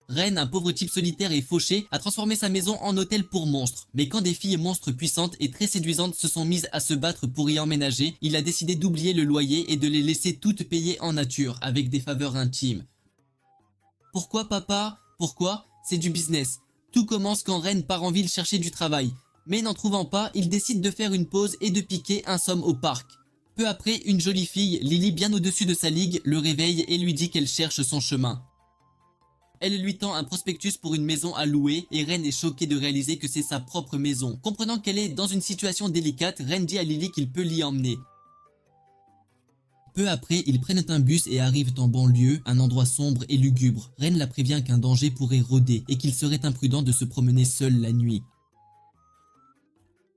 Ren, un pauvre type solitaire et fauché, a transformé sa maison en hôtel pour monstres. Mais quand des filles monstres puissantes et très séduisantes se sont mises à se battre pour y emménager, il a décidé d'oublier le loyer et de les laisser toutes payer en nature, avec des faveurs intimes. Pourquoi papa? Pourquoi? C'est du business. Tout commence quand Ren part en ville chercher du travail. Mais n'en trouvant pas, il décide de faire une pause et de piquer un somme au parc. Peu après, une jolie fille, Lily bien au-dessus de sa ligue, le réveille et lui dit qu'elle cherche son chemin. Elle lui tend un prospectus pour une maison à louer et Ren est choqué de réaliser que c'est sa propre maison. Comprenant qu'elle est dans une situation délicate, Ren dit à Lily qu'il peut l'y emmener. Peu après, ils prennent un bus et arrivent en banlieue, un endroit sombre et lugubre. Ren la prévient qu'un danger pourrait rôder et qu'il serait imprudent de se promener seul la nuit.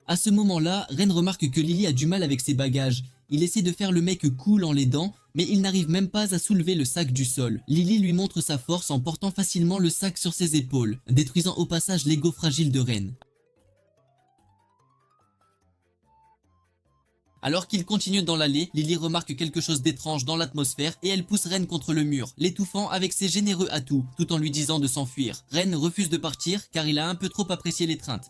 À ce moment-là, Ren remarque que Lily a du mal avec ses bagages. Il essaie de faire le mec cool en l'aidant, mais il n'arrive même pas à soulever le sac du sol. Lily lui montre sa force en portant facilement le sac sur ses épaules, détruisant au passage l'ego fragile de Ren. Alors qu'il continue dans l'allée, Lily remarque quelque chose d'étrange dans l'atmosphère et elle pousse Ren contre le mur, l'étouffant avec ses généreux atouts, tout en lui disant de s'enfuir. Ren refuse de partir car il a un peu trop apprécié l'étreinte.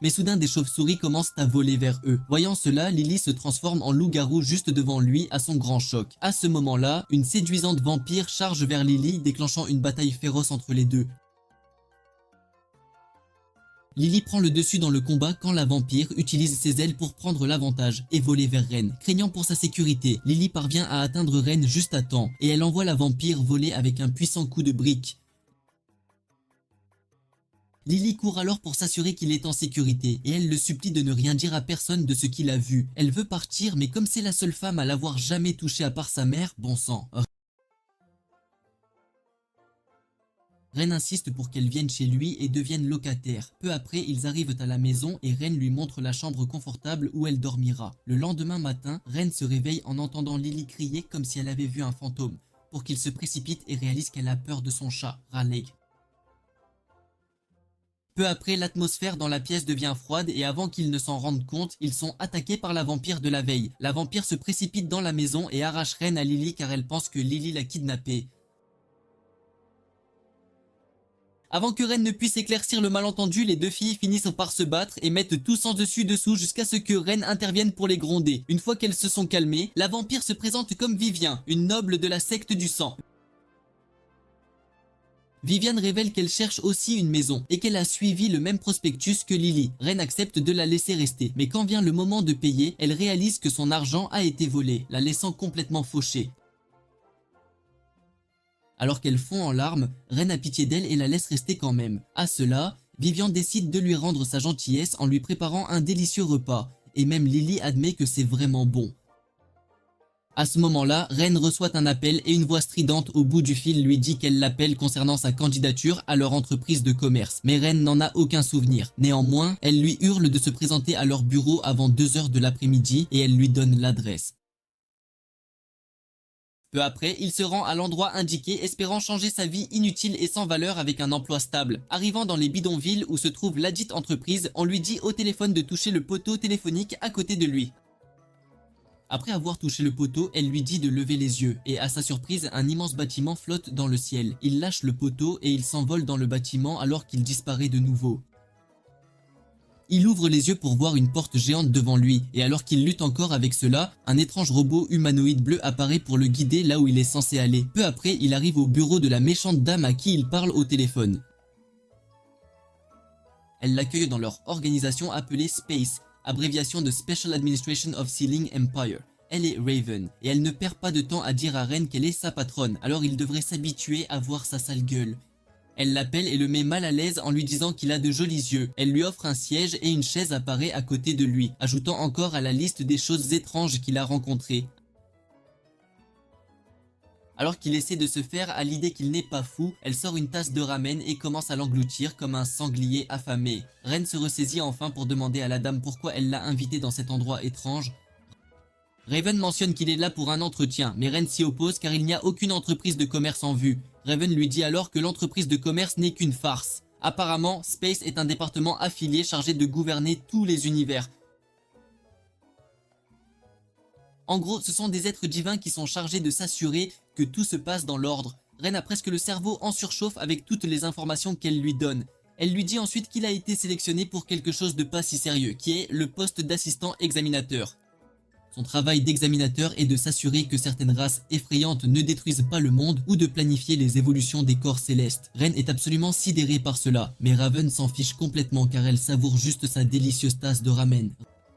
Mais soudain des chauves-souris commencent à voler vers eux. Voyant cela, Lily se transforme en loup-garou juste devant lui à son grand choc. À ce moment-là, une séduisante vampire charge vers Lily, déclenchant une bataille féroce entre les deux. Lily prend le dessus dans le combat quand la vampire utilise ses ailes pour prendre l'avantage et voler vers Ren. Craignant pour sa sécurité, Lily parvient à atteindre Ren juste à temps et elle envoie la vampire voler avec un puissant coup de brique. Lily court alors pour s'assurer qu'il est en sécurité et elle le supplie de ne rien dire à personne de ce qu'il a vu. Elle veut partir mais comme c'est la seule femme à l'avoir jamais touché à part sa mère, bon sang. Ren insiste pour qu'elle vienne chez lui et devienne locataire. Peu après, ils arrivent à la maison et Ren lui montre la chambre confortable où elle dormira. Le lendemain matin, Ren se réveille en entendant Lily crier comme si elle avait vu un fantôme, pour qu'il se précipite et réalise qu'elle a peur de son chat, Raleigh. Peu après, l'atmosphère dans la pièce devient froide et avant qu'ils ne s'en rendent compte, ils sont attaqués par la vampire de la veille. La vampire se précipite dans la maison et arrache Ren à Lily car elle pense que Lily l'a kidnappée. Avant que Ren ne puisse éclaircir le malentendu, les deux filles finissent par se battre et mettent tout sens dessus-dessous jusqu'à ce que Ren intervienne pour les gronder. Une fois qu'elles se sont calmées, la vampire se présente comme Vivian, une noble de la secte du sang. Viviane révèle qu'elle cherche aussi une maison et qu'elle a suivi le même prospectus que Lily. Ren accepte de la laisser rester, mais quand vient le moment de payer, elle réalise que son argent a été volé, la laissant complètement fauchée. Alors qu'elle fond en larmes, Ren a pitié d'elle et la laisse rester quand même. À cela, Vivian décide de lui rendre sa gentillesse en lui préparant un délicieux repas, et même Lily admet que c'est vraiment bon. À ce moment-là, Ren reçoit un appel et une voix stridente au bout du fil lui dit qu'elle l'appelle concernant sa candidature à leur entreprise de commerce. Mais Ren n'en a aucun souvenir. Néanmoins, elle lui hurle de se présenter à leur bureau avant 2 heures de l'après-midi et elle lui donne l'adresse. Peu après, il se rend à l'endroit indiqué espérant changer sa vie inutile et sans valeur avec un emploi stable. Arrivant dans les bidonvilles où se trouve ladite entreprise, on lui dit au téléphone de toucher le poteau téléphonique à côté de lui. Après avoir touché le poteau, elle lui dit de lever les yeux, et à sa surprise, un immense bâtiment flotte dans le ciel. Il lâche le poteau et il s'envole dans le bâtiment alors qu'il disparaît de nouveau. Il ouvre les yeux pour voir une porte géante devant lui, et alors qu'il lutte encore avec cela, un étrange robot humanoïde bleu apparaît pour le guider là où il est censé aller. Peu après, il arrive au bureau de la méchante dame à qui il parle au téléphone. Elle l'accueille dans leur organisation appelée Space, abréviation de Special Administration of Sealing Empire. Elle est Raven, et elle ne perd pas de temps à dire à Ren qu'elle est sa patronne, alors il devrait s'habituer à voir sa sale gueule. Elle l'appelle et le met mal à l'aise en lui disant qu'il a de jolis yeux. Elle lui offre un siège et une chaise apparaît à côté de lui, ajoutant encore à la liste des choses étranges qu'il a rencontrées. Alors qu'il essaie de se faire à l'idée qu'il n'est pas fou, elle sort une tasse de ramen et commence à l'engloutir comme un sanglier affamé. Ren se ressaisit enfin pour demander à la dame pourquoi elle l'a invité dans cet endroit étrange. Raven mentionne qu'il est là pour un entretien, mais Ren s'y oppose car il n'y a aucune entreprise de commerce en vue. Raven lui dit alors que l'entreprise de commerce n'est qu'une farce. Apparemment, Space est un département affilié chargé de gouverner tous les univers. En gros, ce sont des êtres divins qui sont chargés de s'assurer que tout se passe dans l'ordre. Ren a presque le cerveau en surchauffe avec toutes les informations qu'elle lui donne. Elle lui dit ensuite qu'il a été sélectionné pour quelque chose de pas si sérieux, qui est le poste d'assistant examinateur. Son travail d'examinateur est de s'assurer que certaines races effrayantes ne détruisent pas le monde ou de planifier les évolutions des corps célestes. Ren est absolument sidérée par cela, mais Raven s'en fiche complètement car elle savoure juste sa délicieuse tasse de ramen.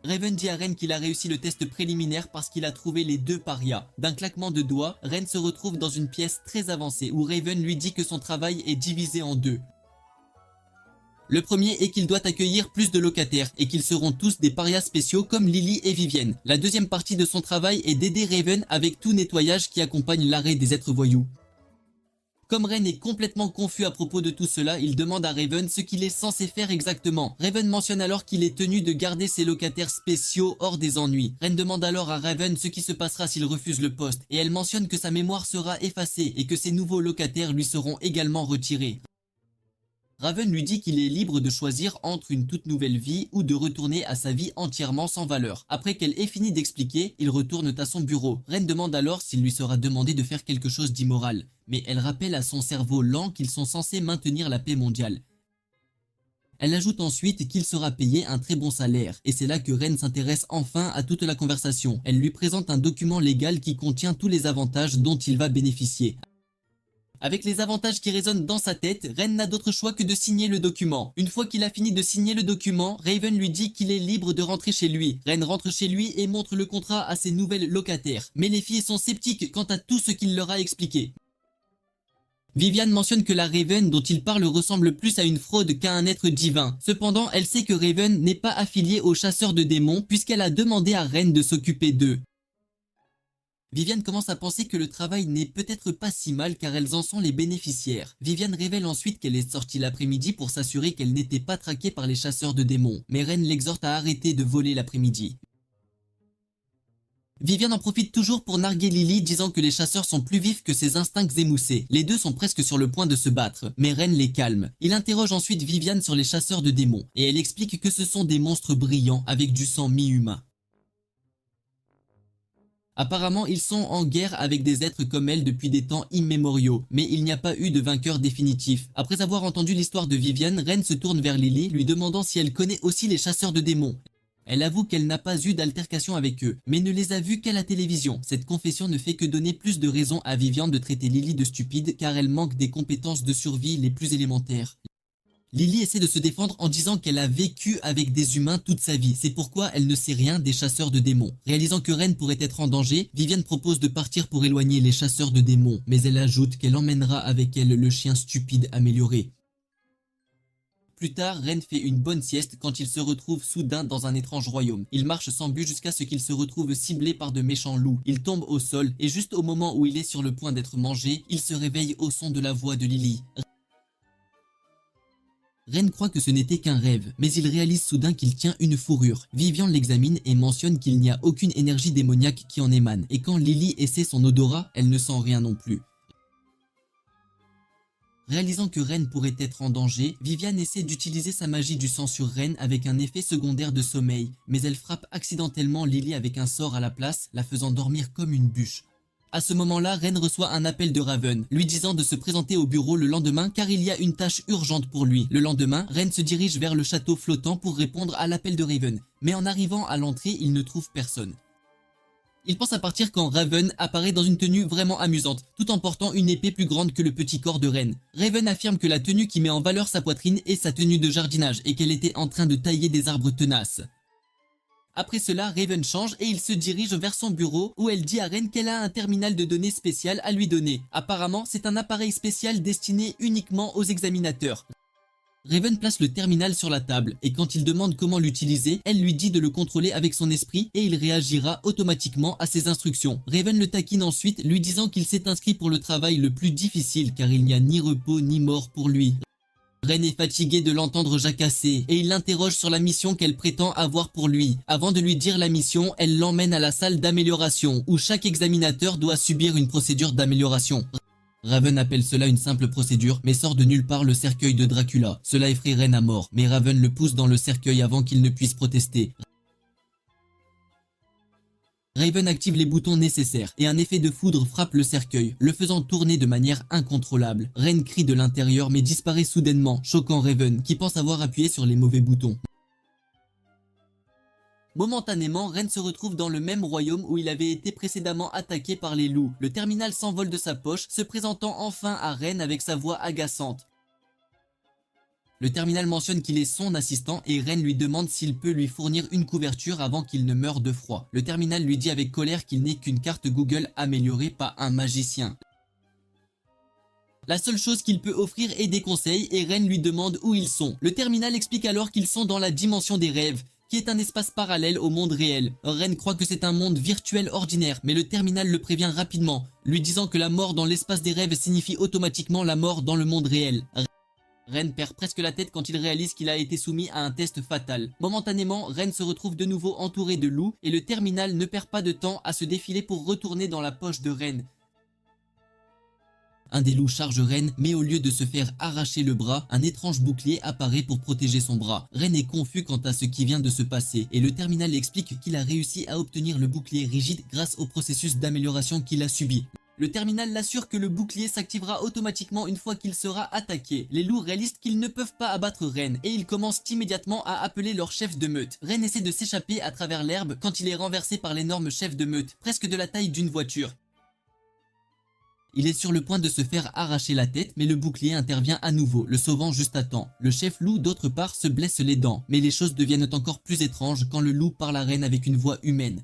Raven dit à Ren qu'il a réussi le test préliminaire parce qu'il a trouvé les 2 parias. D'un claquement de doigts, Ren se retrouve dans une pièce très avancée où Raven lui dit que son travail est divisé en 2. Le premier est qu'il doit accueillir plus de locataires et qu'ils seront tous des parias spéciaux comme Lily et Vivienne. La deuxième partie de son travail est d'aider Raven avec tout nettoyage qui accompagne l'arrêt des êtres voyous. Comme Ren est complètement confus à propos de tout cela, il demande à Raven ce qu'il est censé faire exactement. Raven mentionne alors qu'il est tenu de garder ses locataires spéciaux hors des ennuis. Ren demande alors à Raven ce qui se passera s'il refuse le poste, et elle mentionne que sa mémoire sera effacée et que ses nouveaux locataires lui seront également retirés. Raven lui dit qu'il est libre de choisir entre une toute nouvelle vie ou de retourner à sa vie entièrement sans valeur. Après qu'elle ait fini d'expliquer, ils retournent à son bureau. Ren demande alors s'il lui sera demandé de faire quelque chose d'immoral, mais elle rappelle à son cerveau lent qu'ils sont censés maintenir la paix mondiale. Elle ajoute ensuite qu'il sera payé un très bon salaire, et c'est là que Ren s'intéresse enfin à toute la conversation. Elle lui présente un document légal qui contient tous les avantages dont il va bénéficier. Avec les avantages qui résonnent dans sa tête, Ren n'a d'autre choix que de signer le document. Une fois qu'il a fini de signer le document, Raven lui dit qu'il est libre de rentrer chez lui. Ren rentre chez lui et montre le contrat à ses nouvelles locataires. Mais les filles sont sceptiques quant à tout ce qu'il leur a expliqué. Viviane mentionne que la Raven dont il parle ressemble plus à une fraude qu'à un être divin. Cependant, elle sait que Raven n'est pas affiliée aux chasseurs de démons puisqu'elle a demandé à Ren de s'occuper d'eux. Viviane commence à penser que le travail n'est peut-être pas si mal car elles en sont les bénéficiaires. Viviane révèle ensuite qu'elle est sortie l'après-midi pour s'assurer qu'elle n'était pas traquée par les chasseurs de démons. Mais Ren l'exhorte à arrêter de voler l'après-midi. Viviane en profite toujours pour narguer Lily, disant que les chasseurs sont plus vifs que ses instincts émoussés. Les deux sont presque sur le point de se battre, mais Ren les calme. Il interroge ensuite Viviane sur les chasseurs de démons, et elle explique que ce sont des monstres brillants avec du sang mi-humain. Apparemment, ils sont en guerre avec des êtres comme elle depuis des temps immémoriaux, mais il n'y a pas eu de vainqueur définitif. Après avoir entendu l'histoire de Viviane, Ren se tourne vers Lily, lui demandant si elle connaît aussi les chasseurs de démons. Elle avoue qu'elle n'a pas eu d'altercation avec eux, mais ne les a vus qu'à la télévision. Cette confession ne fait que donner plus de raison à Viviane de traiter Lily de stupide, car elle manque des compétences de survie les plus élémentaires. Lily essaie de se défendre en disant qu'elle a vécu avec des humains toute sa vie. C'est pourquoi elle ne sait rien des chasseurs de démons. Réalisant que Ren pourrait être en danger, Viviane propose de partir pour éloigner les chasseurs de démons, mais elle ajoute qu'elle emmènera avec elle le chien stupide amélioré. Plus tard, Ren fait une bonne sieste quand il se retrouve soudain dans un étrange royaume. Il marche sans but jusqu'à ce qu'il se retrouve ciblé par de méchants loups. Il tombe au sol et juste au moment où il est sur le point d'être mangé, il se réveille au son de la voix de Lily. Ren croit que ce n'était qu'un rêve, mais il réalise soudain qu'il tient une fourrure. Viviane l'examine et mentionne qu'il n'y a aucune énergie démoniaque qui en émane, et quand Lily essaie son odorat, elle ne sent rien non plus. Réalisant que Ren pourrait être en danger, Viviane essaie d'utiliser sa magie du sang sur Ren avec un effet secondaire de sommeil, mais elle frappe accidentellement Lily avec un sort à la place, la faisant dormir comme une bûche. À ce moment-là, Ren reçoit un appel de Raven, lui disant de se présenter au bureau le lendemain car il y a une tâche urgente pour lui. Le lendemain, Ren se dirige vers le château flottant pour répondre à l'appel de Raven, mais en arrivant à l'entrée, il ne trouve personne. Il pense à partir quand Raven apparaît dans une tenue vraiment amusante, tout en portant une épée plus grande que le petit corps de Ren. Raven affirme que la tenue qui met en valeur sa poitrine est sa tenue de jardinage et qu'elle était en train de tailler des arbres tenaces. Après cela, Raven change et il se dirige vers son bureau où elle dit à Ren qu'elle a un terminal de données spécial à lui donner. Apparemment, c'est un appareil spécial destiné uniquement aux examinateurs. Raven place le terminal sur la table et quand il demande comment l'utiliser, elle lui dit de le contrôler avec son esprit et il réagira automatiquement à ses instructions. Raven le taquine ensuite, lui disant qu'il s'est inscrit pour le travail le plus difficile car il n'y a ni repos ni mort pour lui. Ren est fatigué de l'entendre jacasser et il l'interroge sur la mission qu'elle prétend avoir pour lui. Avant de lui dire la mission, elle l'emmène à la salle d'amélioration où chaque examinateur doit subir une procédure d'amélioration. Raven appelle cela une simple procédure, mais sort de nulle part le cercueil de Dracula. Cela effraie Ren à mort, mais Raven le pousse dans le cercueil avant qu'il ne puisse protester. Raven active les boutons nécessaires et un effet de foudre frappe le cercueil, le faisant tourner de manière incontrôlable. Ren crie de l'intérieur mais disparaît soudainement, choquant Raven qui pense avoir appuyé sur les mauvais boutons. Momentanément, Ren se retrouve dans le même royaume où il avait été précédemment attaqué par les loups. Le terminal s'envole de sa poche, se présentant enfin à Ren avec sa voix agaçante. Le terminal mentionne qu'il est son assistant et Ren lui demande s'il peut lui fournir une couverture avant qu'il ne meure de froid. Le terminal lui dit avec colère qu'il n'est qu'une carte Google améliorée, pas un magicien. La seule chose qu'il peut offrir est des conseils et Ren lui demande où ils sont. Le terminal explique alors qu'ils sont dans la dimension des rêves, qui est un espace parallèle au monde réel. Ren croit que c'est un monde virtuel ordinaire, mais le terminal le prévient rapidement, lui disant que la mort dans l'espace des rêves signifie automatiquement la mort dans le monde réel. Ren perd presque la tête quand il réalise qu'il a été soumis à un test fatal. Momentanément, Ren se retrouve de nouveau entouré de loups et le terminal ne perd pas de temps à se défiler pour retourner dans la poche de Ren. Un des loups charge Ren, mais au lieu de se faire arracher le bras, un étrange bouclier apparaît pour protéger son bras. Ren est confus quant à ce qui vient de se passer, et le terminal explique qu'il a réussi à obtenir le bouclier rigide grâce au processus d'amélioration qu'il a subi. Le terminal l'assure que le bouclier s'activera automatiquement une fois qu'il sera attaqué. Les loups réalisent qu'ils ne peuvent pas abattre Ren, et ils commencent immédiatement à appeler leur chef de meute. Ren essaie de s'échapper à travers l'herbe quand il est renversé par l'énorme chef de meute, presque de la taille d'une voiture. Il est sur le point de se faire arracher la tête, mais le bouclier intervient à nouveau, le sauvant juste à temps. Le chef loup, d'autre part, se blesse les dents, mais les choses deviennent encore plus étranges quand le loup parle à Ren avec une voix humaine.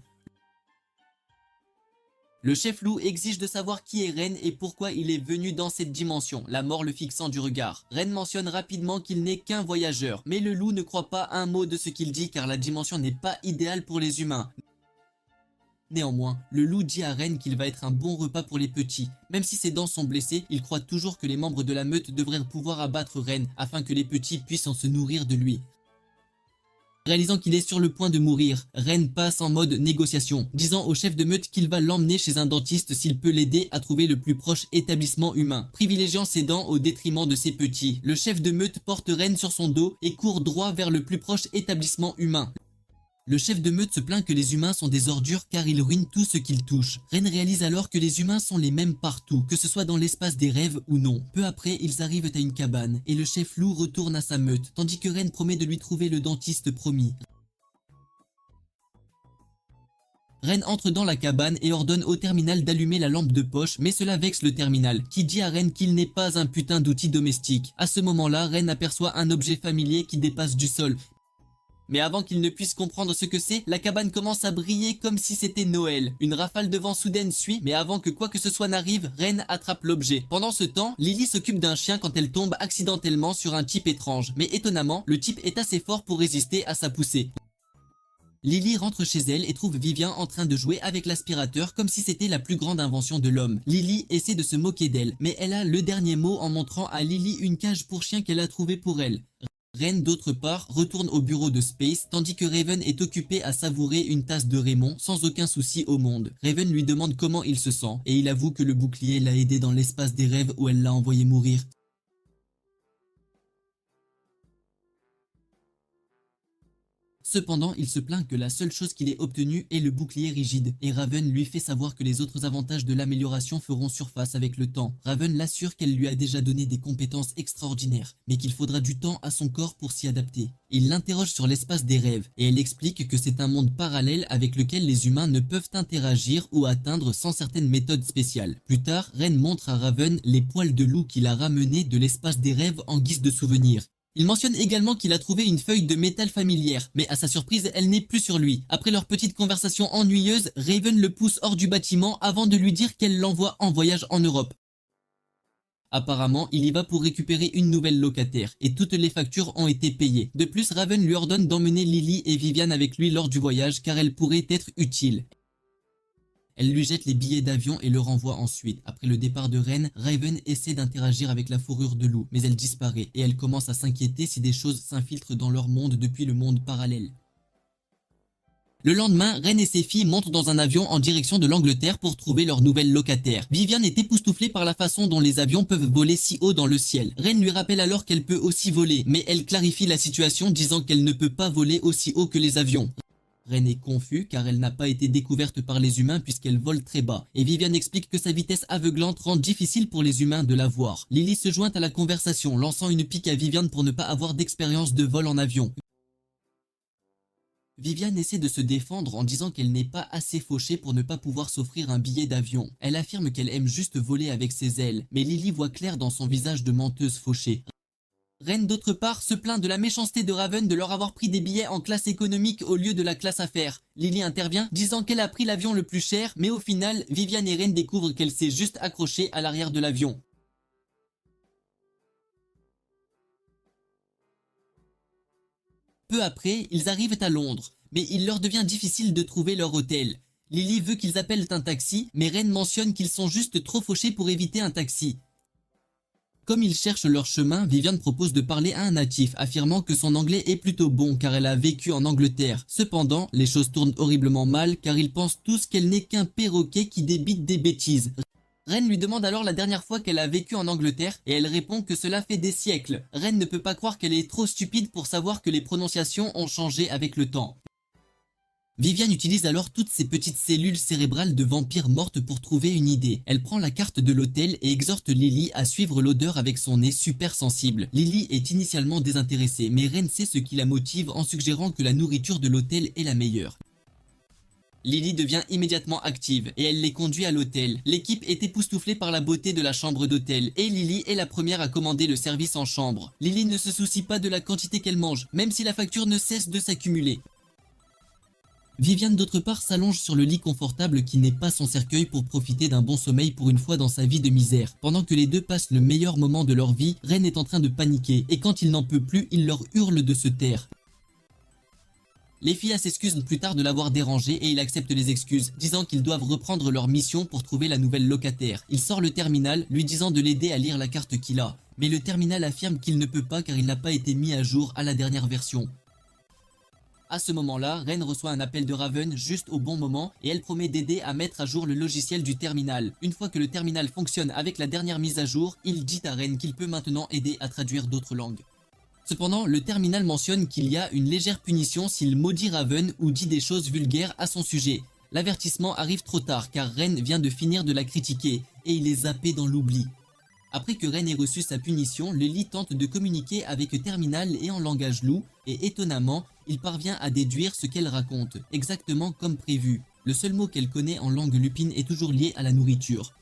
Le chef loup exige de savoir qui est Ren et pourquoi il est venu dans cette dimension, la mort le fixant du regard. Ren mentionne rapidement qu'il n'est qu'un voyageur, mais le loup ne croit pas un mot de ce qu'il dit car la dimension n'est pas idéale pour les humains. Néanmoins, le loup dit à Ren qu'il va être un bon repas pour les petits. Même si ses dents sont blessées, il croit toujours que les membres de la meute devraient pouvoir abattre Ren afin que les petits puissent en se nourrir de lui. Réalisant qu'il est sur le point de mourir, Ren passe en mode négociation, disant au chef de meute qu'il va l'emmener chez un dentiste s'il peut l'aider à trouver le plus proche établissement humain, privilégiant ses dents au détriment de ses petits. Le chef de meute porte Ren sur son dos et court droit vers le plus proche établissement humain. Le chef de meute se plaint que les humains sont des ordures car ils ruinent tout ce qu'ils touchent. Ren réalise alors que les humains sont les mêmes partout, que ce soit dans l'espace des rêves ou non. Peu après, ils arrivent à une cabane et le chef loup retourne à sa meute, tandis que Ren promet de lui trouver le dentiste promis. Ren entre dans la cabane et ordonne au terminal d'allumer la lampe de poche, mais cela vexe le terminal, qui dit à Ren qu'il n'est pas un putain d'outil domestique. À ce moment-là, Ren aperçoit un objet familier qui dépasse du sol. Mais avant qu'il ne puisse comprendre ce que c'est, la cabane commence à briller comme si c'était Noël. Une rafale de vent soudaine suit, mais avant que quoi que ce soit n'arrive, Ren attrape l'objet. Pendant ce temps, Lily s'occupe d'un chien quand elle tombe accidentellement sur un type étrange. Mais étonnamment, le type est assez fort pour résister à sa poussée. Lily rentre chez elle et trouve Vivian en train de jouer avec l'aspirateur comme si c'était la plus grande invention de l'homme. Lily essaie de se moquer d'elle, mais elle a le dernier mot en montrant à Lily une cage pour chien qu'elle a trouvée pour elle. Ren, d'autre part, retourne au bureau de Space, tandis que Raven est occupé à savourer une tasse de Raymond sans aucun souci au monde. Raven lui demande comment il se sent, et il avoue que le bouclier l'a aidé dans l'espace des rêves où elle l'a envoyé mourir. Cependant, il se plaint que la seule chose qu'il ait obtenue est le bouclier rigide, et Raven lui fait savoir que les autres avantages de l'amélioration feront surface avec le temps. Raven l'assure qu'elle lui a déjà donné des compétences extraordinaires, mais qu'il faudra du temps à son corps pour s'y adapter. Il l'interroge sur l'espace des rêves, et elle explique que c'est un monde parallèle avec lequel les humains ne peuvent interagir ou atteindre sans certaines méthodes spéciales. Plus tard, Ren montre à Raven les poils de loup qu'il a ramenés de l'espace des rêves en guise de souvenir. Il mentionne également qu'il a trouvé une feuille de métal familière, mais à sa surprise, elle n'est plus sur lui. Après leur petite conversation ennuyeuse, Raven le pousse hors du bâtiment avant de lui dire qu'elle l'envoie en voyage en Europe. Apparemment, il y va pour récupérer une nouvelle locataire, et toutes les factures ont été payées. De plus, Raven lui ordonne d'emmener Lily et Vivian avec lui lors du voyage car elles pourraient être utiles. Elle lui jette les billets d'avion et le renvoie ensuite. Après le départ de Ren, Raven essaie d'interagir avec la fourrure de loup, mais elle disparaît et elle commence à s'inquiéter si des choses s'infiltrent dans leur monde depuis le monde parallèle. Le lendemain, Ren et ses filles montent dans un avion en direction de l'Angleterre pour trouver leur nouvelle locataire. Vivian est époustouflée par la façon dont les avions peuvent voler si haut dans le ciel. Ren lui rappelle alors qu'elle peut aussi voler, mais elle clarifie la situation disant qu'elle ne peut pas voler aussi haut que les avions. Ren est confus car elle n'a pas été découverte par les humains puisqu'elle vole très bas. Et Vivian explique que sa vitesse aveuglante rend difficile pour les humains de la voir. Lily se joint à la conversation, lançant une pique à Vivian pour ne pas avoir d'expérience de vol en avion. Vivian essaie de se défendre en disant qu'elle n'est pas assez fauchée pour ne pas pouvoir s'offrir un billet d'avion. Elle affirme qu'elle aime juste voler avec ses ailes, mais Lily voit clair dans son visage de menteuse fauchée. Ren d'autre part se plaint de la méchanceté de Raven de leur avoir pris des billets en classe économique au lieu de la classe affaires. Lily intervient, disant qu'elle a pris l'avion le plus cher, mais au final, Vivian et Ren découvrent qu'elle s'est juste accrochée à l'arrière de l'avion. Peu après, ils arrivent à Londres, mais il leur devient difficile de trouver leur hôtel. Lily veut qu'ils appellent un taxi, mais Ren mentionne qu'ils sont juste trop fauchés pour éviter un taxi. Comme ils cherchent leur chemin, Vivian propose de parler à un natif, affirmant que son anglais est plutôt bon car elle a vécu en Angleterre. Cependant, les choses tournent horriblement mal car ils pensent tous qu'elle n'est qu'un perroquet qui débite des bêtises. Ren lui demande alors la dernière fois qu'elle a vécu en Angleterre et elle répond que cela fait des siècles. Ren ne peut pas croire qu'elle est trop stupide pour savoir que les prononciations ont changé avec le temps. Vivian utilise alors toutes ces petites cellules cérébrales de vampires mortes pour trouver une idée. Elle prend la carte de l'hôtel et exhorte Lily à suivre l'odeur avec son nez super sensible. Lily est initialement désintéressée, mais Ren sait ce qui la motive en suggérant que la nourriture de l'hôtel est la meilleure. Lily devient immédiatement active et elle les conduit à l'hôtel. L'équipe est époustouflée par la beauté de la chambre d'hôtel et Lily est la première à commander le service en chambre. Lily ne se soucie pas de la quantité qu'elle mange, même si la facture ne cesse de s'accumuler. Vivian d'autre part s'allonge sur le lit confortable qui n'est pas son cercueil pour profiter d'un bon sommeil pour une fois dans sa vie de misère. Pendant que les deux passent le meilleur moment de leur vie, Ren est en train de paniquer et quand il n'en peut plus, il leur hurle de se taire. Les filles s'excusent plus tard de l'avoir dérangé et il accepte les excuses, disant qu'ils doivent reprendre leur mission pour trouver la nouvelle locataire. Il sort le terminal, lui disant de l'aider à lire la carte qu'il a. Mais le terminal affirme qu'il ne peut pas car il n'a pas été mis à jour à la dernière version. À ce moment-là, Ren reçoit un appel de Raven juste au bon moment et elle promet d'aider à mettre à jour le logiciel du terminal. Une fois que le terminal fonctionne avec la dernière mise à jour, il dit à Ren qu'il peut maintenant aider à traduire d'autres langues. Cependant, le terminal mentionne qu'il y a une légère punition s'il maudit Raven ou dit des choses vulgaires à son sujet. L'avertissement arrive trop tard car Ren vient de finir de la critiquer et il est zappé dans l'oubli. Après que Ren ait reçu sa punition, Lily tente de communiquer avec Terminal et en langage loup, et étonnamment, il parvient à déduire ce qu'elle raconte, exactement comme prévu. Le seul mot qu'elle connaît en langue lupine est toujours lié à la nourriture.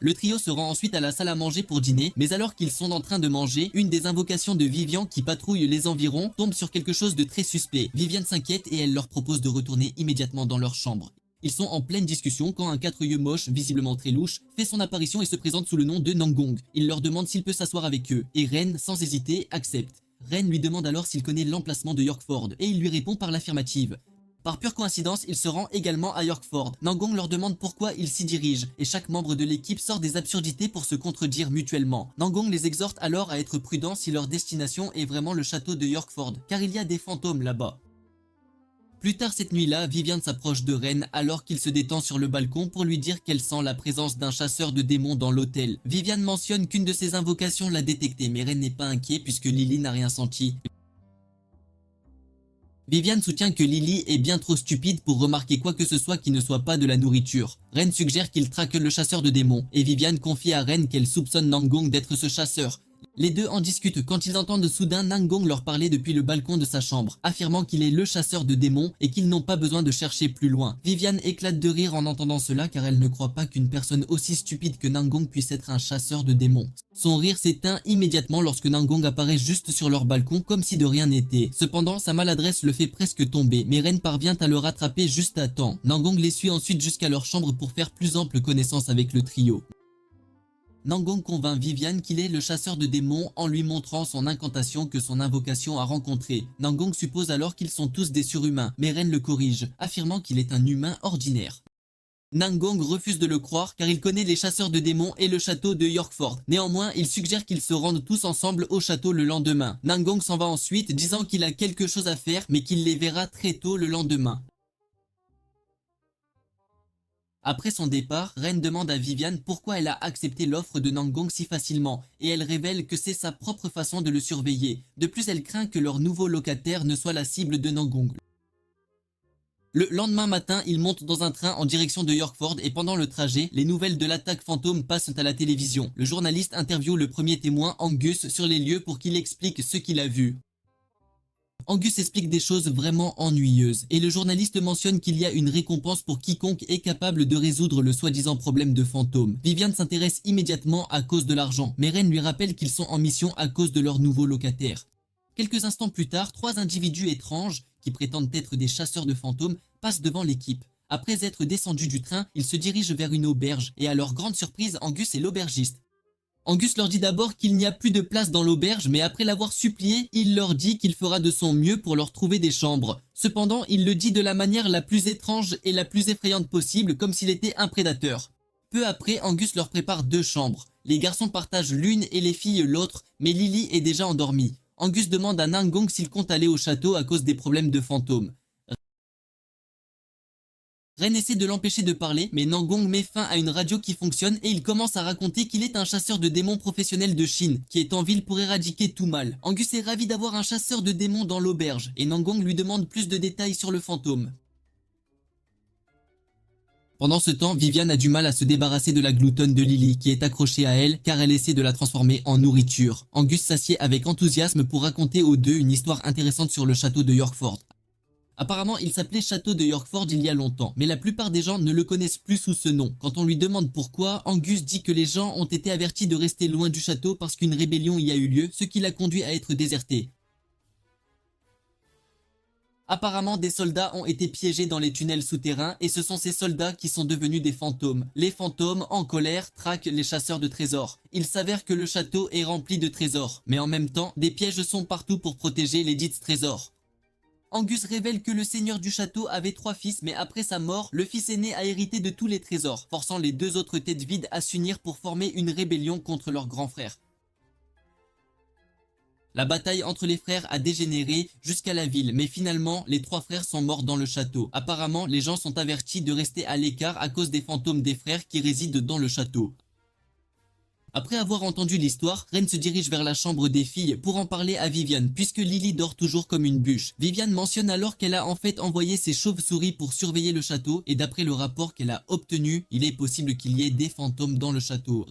Le trio se rend ensuite à la salle à manger pour dîner, mais alors qu'ils sont en train de manger, une des invocations de Vivian qui patrouille les environs tombe sur quelque chose de très suspect. Vivian s'inquiète et elle leur propose de retourner immédiatement dans leur chambre. Ils sont en pleine discussion quand un 4 yeux moche, visiblement très louche, fait son apparition et se présente sous le nom de Nangong. Il leur demande s'il peut s'asseoir avec eux, et Ren, sans hésiter, accepte. Ren lui demande alors s'il connaît l'emplacement de Yorkford, et il lui répond par l'affirmative. Par pure coïncidence, il se rend également à Yorkford. Nangong leur demande pourquoi ils s'y dirigent, et chaque membre de l'équipe sort des absurdités pour se contredire mutuellement. Nangong les exhorte alors à être prudents si leur destination est vraiment le château de Yorkford, car il y a des fantômes là-bas. Plus tard cette nuit-là, Vivian s'approche de Ren alors qu'il se détend sur le balcon pour lui dire qu'elle sent la présence d'un chasseur de démons dans l'hôtel. Vivian mentionne qu'une de ses invocations l'a détecté, mais Ren n'est pas inquiet puisque Lily n'a rien senti. Vivian soutient que Lily est bien trop stupide pour remarquer quoi que ce soit qui ne soit pas de la nourriture. Ren suggère qu'il traque le chasseur de démons, et Vivian confie à Ren qu'elle soupçonne Nangong d'être ce chasseur. Les deux en discutent quand ils entendent soudain Nangong leur parler depuis le balcon de sa chambre, affirmant qu'il est le chasseur de démons et qu'ils n'ont pas besoin de chercher plus loin. Vivian éclate de rire en entendant cela car elle ne croit pas qu'une personne aussi stupide que Nangong puisse être un chasseur de démons. Son rire s'éteint immédiatement lorsque Nangong apparaît juste sur leur balcon comme si de rien n'était. Cependant, sa maladresse le fait presque tomber, mais Ren parvient à le rattraper juste à temps. Nangong les suit ensuite jusqu'à leur chambre pour faire plus ample connaissance avec le trio. Nangong convainc Vivian qu'il est le chasseur de démons en lui montrant son incantation que son invocation a rencontrée. Nangong suppose alors qu'ils sont tous des surhumains, mais Ren le corrige, affirmant qu'il est un humain ordinaire. Nangong refuse de le croire car il connaît les chasseurs de démons et le château de Yorkford. Néanmoins, il suggère qu'ils se rendent tous ensemble au château le lendemain. Nangong s'en va ensuite, disant qu'il a quelque chose à faire mais qu'il les verra très tôt le lendemain. Après son départ, Ren demande à Vivian pourquoi elle a accepté l'offre de Nangong si facilement, et elle révèle que c'est sa propre façon de le surveiller. De plus, elle craint que leur nouveau locataire ne soit la cible de Nangong. Le lendemain matin, il monte dans un train en direction de Yorkford et pendant le trajet, les nouvelles de l'attaque fantôme passent à la télévision. Le journaliste interviewe le premier témoin, Angus, sur les lieux pour qu'il explique ce qu'il a vu. Angus explique des choses vraiment ennuyeuses, et le journaliste mentionne qu'il y a une récompense pour quiconque est capable de résoudre le soi-disant problème de fantôme. Vivian s'intéresse immédiatement à cause de l'argent, mais Ren lui rappelle qu'ils sont en mission à cause de leur nouveau locataire. Quelques instants plus tard, 3 individus étranges, qui prétendent être des chasseurs de fantômes, passent devant l'équipe. Après être descendus du train, ils se dirigent vers une auberge, et à leur grande surprise, Angus est l'aubergiste. Angus leur dit d'abord qu'il n'y a plus de place dans l'auberge, mais après l'avoir supplié, il leur dit qu'il fera de son mieux pour leur trouver des chambres. Cependant, il le dit de la manière la plus étrange et la plus effrayante possible, comme s'il était un prédateur. Peu après, Angus leur prépare 2 chambres. Les garçons partagent l'une et les filles l'autre, mais Lily est déjà endormie. Angus demande à Nangong s'il compte aller au château à cause des problèmes de fantômes. Ren essaie de l'empêcher de parler, mais Nangong met fin à une radio qui fonctionne et il commence à raconter qu'il est un chasseur de démons professionnel de Chine, qui est en ville pour éradiquer tout mal. Angus est ravi d'avoir un chasseur de démons dans l'auberge, et Nangong lui demande plus de détails sur le fantôme. Pendant ce temps, Vivian a du mal à se débarrasser de la gloutonne de Lily, qui est accrochée à elle, car elle essaie de la transformer en nourriture. Angus s'assied avec enthousiasme pour raconter aux deux une histoire intéressante sur le château de Yorkford. Apparemment, il s'appelait Château de Yorkford il y a longtemps, mais la plupart des gens ne le connaissent plus sous ce nom. Quand on lui demande pourquoi, Angus dit que les gens ont été avertis de rester loin du château parce qu'une rébellion y a eu lieu, ce qui l'a conduit à être déserté. Apparemment, des soldats ont été piégés dans les tunnels souterrains et ce sont ces soldats qui sont devenus des fantômes. Les fantômes, en colère, traquent les chasseurs de trésors. Il s'avère que le château est rempli de trésors, mais en même temps, des pièges sont partout pour protéger les dits trésors. Angus révèle que le seigneur du château avait 3 fils, mais après sa mort, le fils aîné a hérité de tous les trésors, forçant les 2 autres têtes vides à s'unir pour former une rébellion contre leur grand frère. La bataille entre les frères a dégénéré jusqu'à la ville, mais finalement, les 3 frères sont morts dans le château. Apparemment, les gens sont avertis de rester à l'écart à cause des fantômes des frères qui résident dans le château. Après avoir entendu l'histoire, Ren se dirige vers la chambre des filles pour en parler à Vivian, puisque Lily dort toujours comme une bûche. Vivian mentionne alors qu'elle a en fait envoyé ses chauves-souris pour surveiller le château, et d'après le rapport qu'elle a obtenu, il est possible qu'il y ait des fantômes dans le château.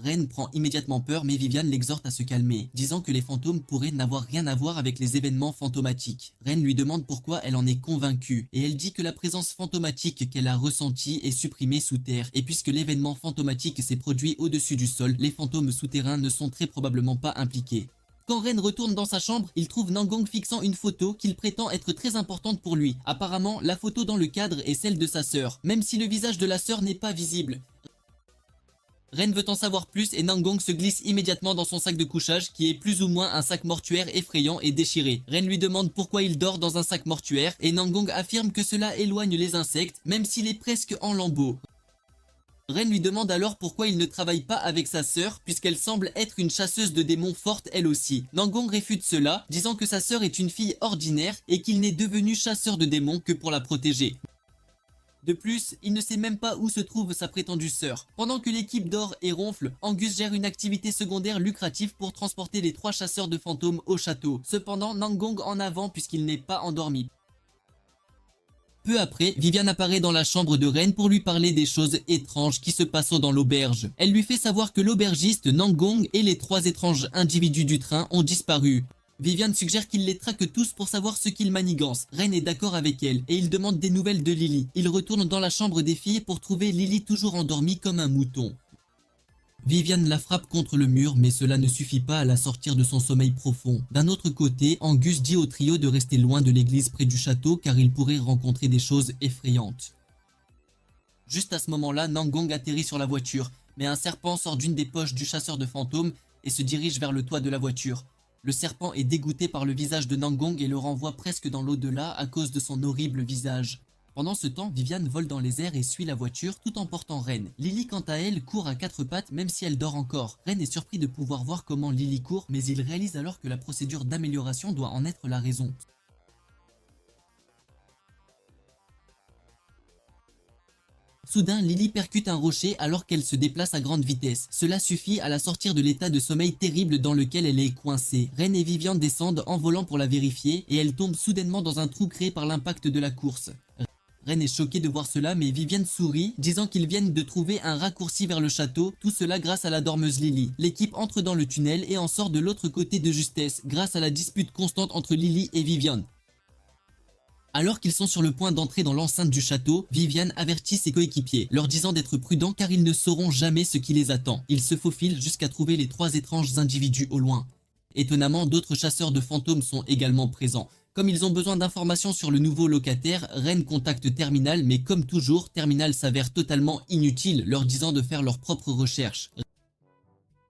Ren prend immédiatement peur, mais Vivian l'exhorte à se calmer, disant que les fantômes pourraient n'avoir rien à voir avec les événements fantomatiques. Ren lui demande pourquoi elle en est convaincue, et elle dit que la présence fantomatique qu'elle a ressentie est supprimée sous terre, et puisque l'événement fantomatique s'est produit au-dessus du sol, les fantômes souterrains ne sont très probablement pas impliqués. Quand Ren retourne dans sa chambre, il trouve Nangong fixant une photo qu'il prétend être très importante pour lui. Apparemment, la photo dans le cadre est celle de sa sœur, même si le visage de la sœur n'est pas visible. Ren veut en savoir plus et Nangong se glisse immédiatement dans son sac de couchage qui est plus ou moins un sac mortuaire effrayant et déchiré. Ren lui demande pourquoi il dort dans un sac mortuaire et Nangong affirme que cela éloigne les insectes même s'il est presque en lambeaux. Ren lui demande alors pourquoi il ne travaille pas avec sa sœur puisqu'elle semble être une chasseuse de démons forte elle aussi. Nangong réfute cela, disant que sa sœur est une fille ordinaire et qu'il n'est devenu chasseur de démons que pour la protéger. De plus, il ne sait même pas où se trouve sa prétendue sœur. Pendant que l'équipe dort et ronfle, Angus gère une activité secondaire lucrative pour transporter les 3 chasseurs de fantômes au château. Cependant, Nangong en avant puisqu'il n'est pas endormi. Peu après, Vivian apparaît dans la chambre de Ren pour lui parler des choses étranges qui se passent dans l'auberge. Elle lui fait savoir que l'aubergiste Nangong et les 3 étranges individus du train ont disparu. Vivian suggère qu'il les traque tous pour savoir ce qu'ils manigancent. Ren est d'accord avec elle et il demande des nouvelles de Lily. Il retourne dans la chambre des filles pour trouver Lily toujours endormie comme un mouton. Vivian la frappe contre le mur mais cela ne suffit pas à la sortir de son sommeil profond. D'un autre côté, Angus dit au trio de rester loin de l'église près du château car ils pourraient rencontrer des choses effrayantes. Juste à ce moment-là, Nangong atterrit sur la voiture, mais un serpent sort d'une des poches du chasseur de fantômes et se dirige vers le toit de la voiture. Le serpent est dégoûté par le visage de Nangong et le renvoie presque dans l'au-delà à cause de son horrible visage. Pendant ce temps, Vivian vole dans les airs et suit la voiture tout en portant Ren. Lily quant à elle court à 4 pattes même si elle dort encore. Ren est surpris de pouvoir voir comment Lily court mais il réalise alors que la procédure d'amélioration doit en être la raison. Soudain, Lily percute un rocher alors qu'elle se déplace à grande vitesse. Cela suffit à la sortir de l'état de sommeil terrible dans lequel elle est coincée. Ren et Vivian descendent en volant pour la vérifier et elle tombe soudainement dans un trou créé par l'impact de la course. Ren est choqué de voir cela, mais Vivian sourit, disant qu'ils viennent de trouver un raccourci vers le château, tout cela grâce à la dormeuse Lily. L'équipe entre dans le tunnel et en sort de l'autre côté de justesse, grâce à la dispute constante entre Lily et Vivian. Alors qu'ils sont sur le point d'entrer dans l'enceinte du château, Vivian avertit ses coéquipiers, leur disant d'être prudents car ils ne sauront jamais ce qui les attend. Ils se faufilent jusqu'à trouver les 3 étranges individus au loin. Étonnamment, d'autres chasseurs de fantômes sont également présents. Comme ils ont besoin d'informations sur le nouveau locataire, Ren contacte Terminal, mais comme toujours, Terminal s'avère totalement inutile, leur disant de faire leurs propres recherches.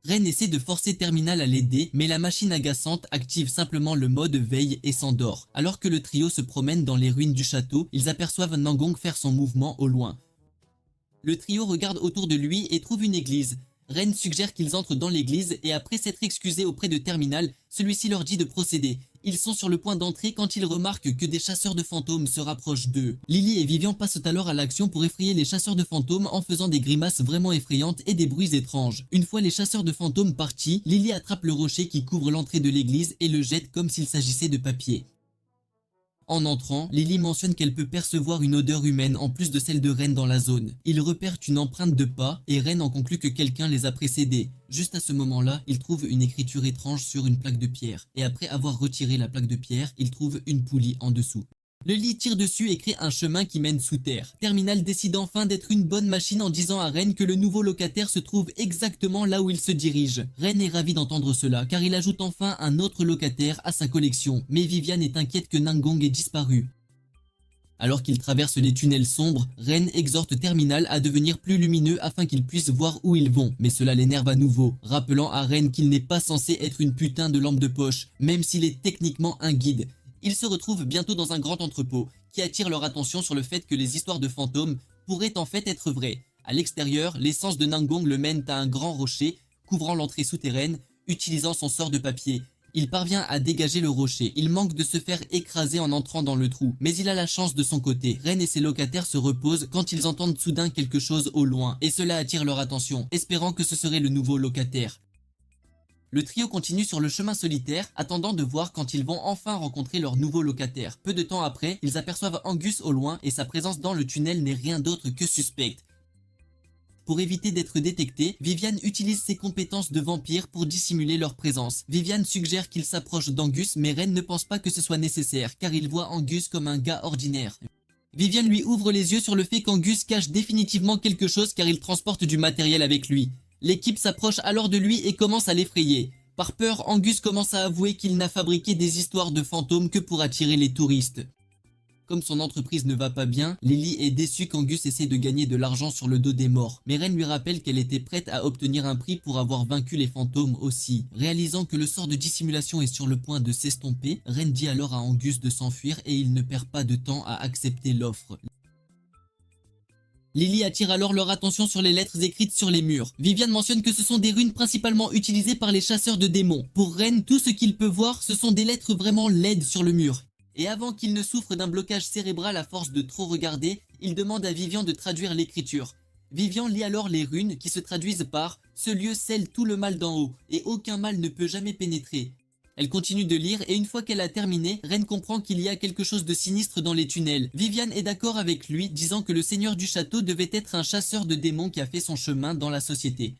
Ren essaie de forcer Terminal à l'aider, mais la machine agaçante active simplement le mode veille et s'endort. Alors que le trio se promène dans les ruines du château, ils aperçoivent Nangong faire son mouvement au loin. Le trio regarde autour de lui et trouve une église. Ren suggère qu'ils entrent dans l'église et après s'être excusé auprès de Terminal, celui-ci leur dit de procéder. Ils sont sur le point d'entrer quand ils remarquent que des chasseurs de fantômes se rapprochent d'eux. Lily et Vivian passent alors à l'action pour effrayer les chasseurs de fantômes en faisant des grimaces vraiment effrayantes et des bruits étranges. Une fois les chasseurs de fantômes partis, Lily attrape le rocher qui couvre l'entrée de l'église et le jette comme s'il s'agissait de papier. En entrant, Lily mentionne qu'elle peut percevoir une odeur humaine en plus de celle de Ren dans la zone. Ils repèrent une empreinte de pas et Ren en conclut que quelqu'un les a précédés. Juste à ce moment-là, ils trouvent une écriture étrange sur une plaque de pierre. Et après avoir retiré la plaque de pierre, ils trouvent une poulie en dessous. Le lit tire dessus et crée un chemin qui mène sous terre. Terminal décide enfin d'être une bonne machine en disant à Ren que le nouveau locataire se trouve exactement là où il se dirige. Ren est ravi d'entendre cela car il ajoute enfin un autre locataire à sa collection. Mais Vivian est inquiète que Nangong ait disparu. Alors qu'ils traversent les tunnels sombres, Ren exhorte Terminal à devenir plus lumineux afin qu'ils puissent voir où ils vont. Mais cela l'énerve à nouveau, rappelant à Ren qu'il n'est pas censé être une putain de lampe de poche, même s'il est techniquement un guide. Ils se retrouvent bientôt dans un grand entrepôt qui attire leur attention sur le fait que les histoires de fantômes pourraient en fait être vraies. À l'extérieur, l'essence de Nangong le mène à un grand rocher couvrant l'entrée souterraine, utilisant son sort de papier. Il parvient à dégager le rocher, il manque de se faire écraser en entrant dans le trou, mais il a la chance de son côté. Ren et ses locataires se reposent quand ils entendent soudain quelque chose au loin, et cela attire leur attention, espérant que ce serait le nouveau locataire. Le trio continue sur le chemin solitaire, attendant de voir quand ils vont enfin rencontrer leur nouveau locataire. Peu de temps après, ils aperçoivent Angus au loin et sa présence dans le tunnel n'est rien d'autre que suspecte. Pour éviter d'être détecté, Vivian utilise ses compétences de vampire pour dissimuler leur présence. Vivian suggère qu'ils s'approchent d'Angus, mais Ren ne pense pas que ce soit nécessaire, car il voit Angus comme un gars ordinaire. Vivian lui ouvre les yeux sur le fait qu'Angus cache définitivement quelque chose car il transporte du matériel avec lui. L'équipe s'approche alors de lui et commence à l'effrayer. Par peur, Angus commence à avouer qu'il n'a fabriqué des histoires de fantômes que pour attirer les touristes. Comme son entreprise ne va pas bien, Lily est déçue qu'Angus essaie de gagner de l'argent sur le dos des morts. Mais Ren lui rappelle qu'elle était prête à obtenir un prix pour avoir vaincu les fantômes aussi. Réalisant que le sort de dissimulation est sur le point de s'estomper, Ren dit alors à Angus de s'enfuir et il ne perd pas de temps à accepter l'offre. Lily attire alors leur attention sur les lettres écrites sur les murs. Vivian mentionne que ce sont des runes principalement utilisées par les chasseurs de démons. Pour Ren, tout ce qu'il peut voir, ce sont des lettres vraiment laides sur le mur. Et avant qu'il ne souffre d'un blocage cérébral à force de trop regarder, il demande à Vivian de traduire l'écriture. Vivian lit alors les runes qui se traduisent par « Ce lieu scelle tout le mal d'en haut, et aucun mal ne peut jamais pénétrer ». Elle continue de lire et une fois qu'elle a terminé, Ren comprend qu'il y a quelque chose de sinistre dans les tunnels. Vivian est d'accord avec lui, disant que le seigneur du château devait être un chasseur de démons qui a fait son chemin dans la société.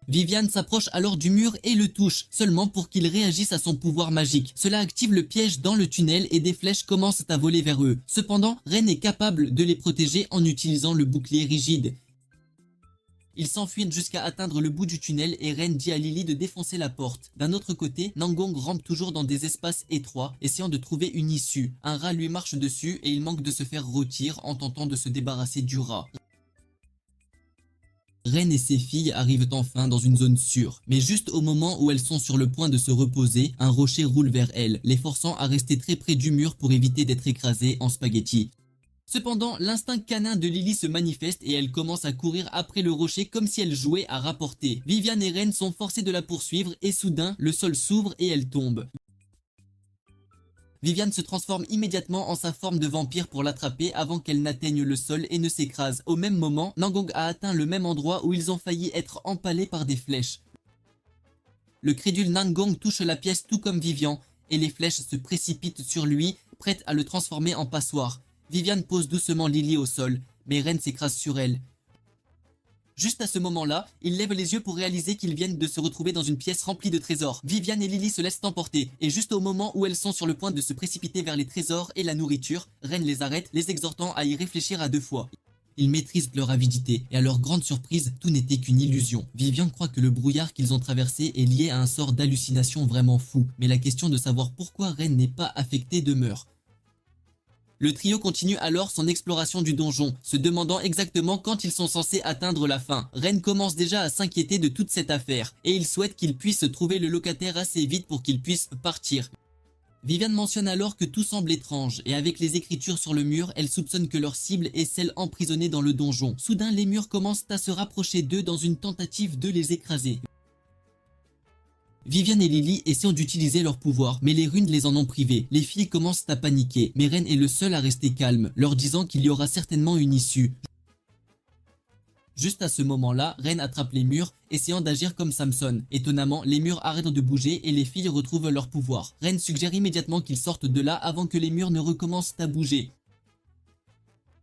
Vivian s'approche alors du mur et le touche, seulement pour qu'il réagisse à son pouvoir magique. Cela active le piège dans le tunnel et des flèches commencent à voler vers eux. Cependant, Ren est capable de les protéger en utilisant le bouclier rigide. Ils s'enfuient jusqu'à atteindre le bout du tunnel et Ren dit à Lily de défoncer la porte. D'un autre côté, Nangong rampe toujours dans des espaces étroits, essayant de trouver une issue. Un rat lui marche dessus et il manque de se faire rôtir en tentant de se débarrasser du rat. Ren et ses filles arrivent enfin dans une zone sûre, mais juste au moment où elles sont sur le point de se reposer, un rocher roule vers elles, les forçant à rester très près du mur pour éviter d'être écrasées en spaghettis. Cependant, l'instinct canin de Lily se manifeste et elle commence à courir après le rocher comme si elle jouait à rapporter. Vivian et Ren sont forcés de la poursuivre et soudain, le sol s'ouvre et elle tombe. Viviane se transforme immédiatement en sa forme de vampire pour l'attraper avant qu'elle n'atteigne le sol et ne s'écrase. Au même moment, Nangong a atteint le même endroit où ils ont failli être empalés par des flèches. Le crédule Nangong touche la pièce tout comme Vivian, et les flèches se précipitent sur lui, prêtes à le transformer en passoire. Viviane pose doucement Lily au sol, mais Ren s'écrase sur elle. Juste à ce moment-là, ils lèvent les yeux pour réaliser qu'ils viennent de se retrouver dans une pièce remplie de trésors. Viviane et Lily se laissent emporter, et juste au moment où elles sont sur le point de se précipiter vers les trésors et la nourriture, Ren les arrête, les exhortant à y réfléchir à deux fois. Ils maîtrisent leur avidité, et à leur grande surprise, tout n'était qu'une illusion. Viviane croit que le brouillard qu'ils ont traversé est lié à un sort d'hallucination vraiment fou, mais la question de savoir pourquoi Ren n'est pas affecté demeure. Le trio continue alors son exploration du donjon, se demandant exactement quand ils sont censés atteindre la fin. Ren commence déjà à s'inquiéter de toute cette affaire, et il souhaite qu'ils puissent trouver le locataire assez vite pour qu'ils puissent partir. Viviane mentionne alors que tout semble étrange, et avec les écritures sur le mur, elle soupçonne que leur cible est celle emprisonnée dans le donjon. Soudain, les murs commencent à se rapprocher d'eux dans une tentative de les écraser. Viviane et Lily essaient d'utiliser leur pouvoir, mais les runes les en ont privés. Les filles commencent à paniquer, mais Ren est le seul à rester calme, leur disant qu'il y aura certainement une issue. Juste à ce moment-là, Ren attrape les murs, essayant d'agir comme Samson. Étonnamment, les murs arrêtent de bouger et les filles retrouvent leur pouvoir. Ren suggère immédiatement qu'ils sortent de là avant que les murs ne recommencent à bouger.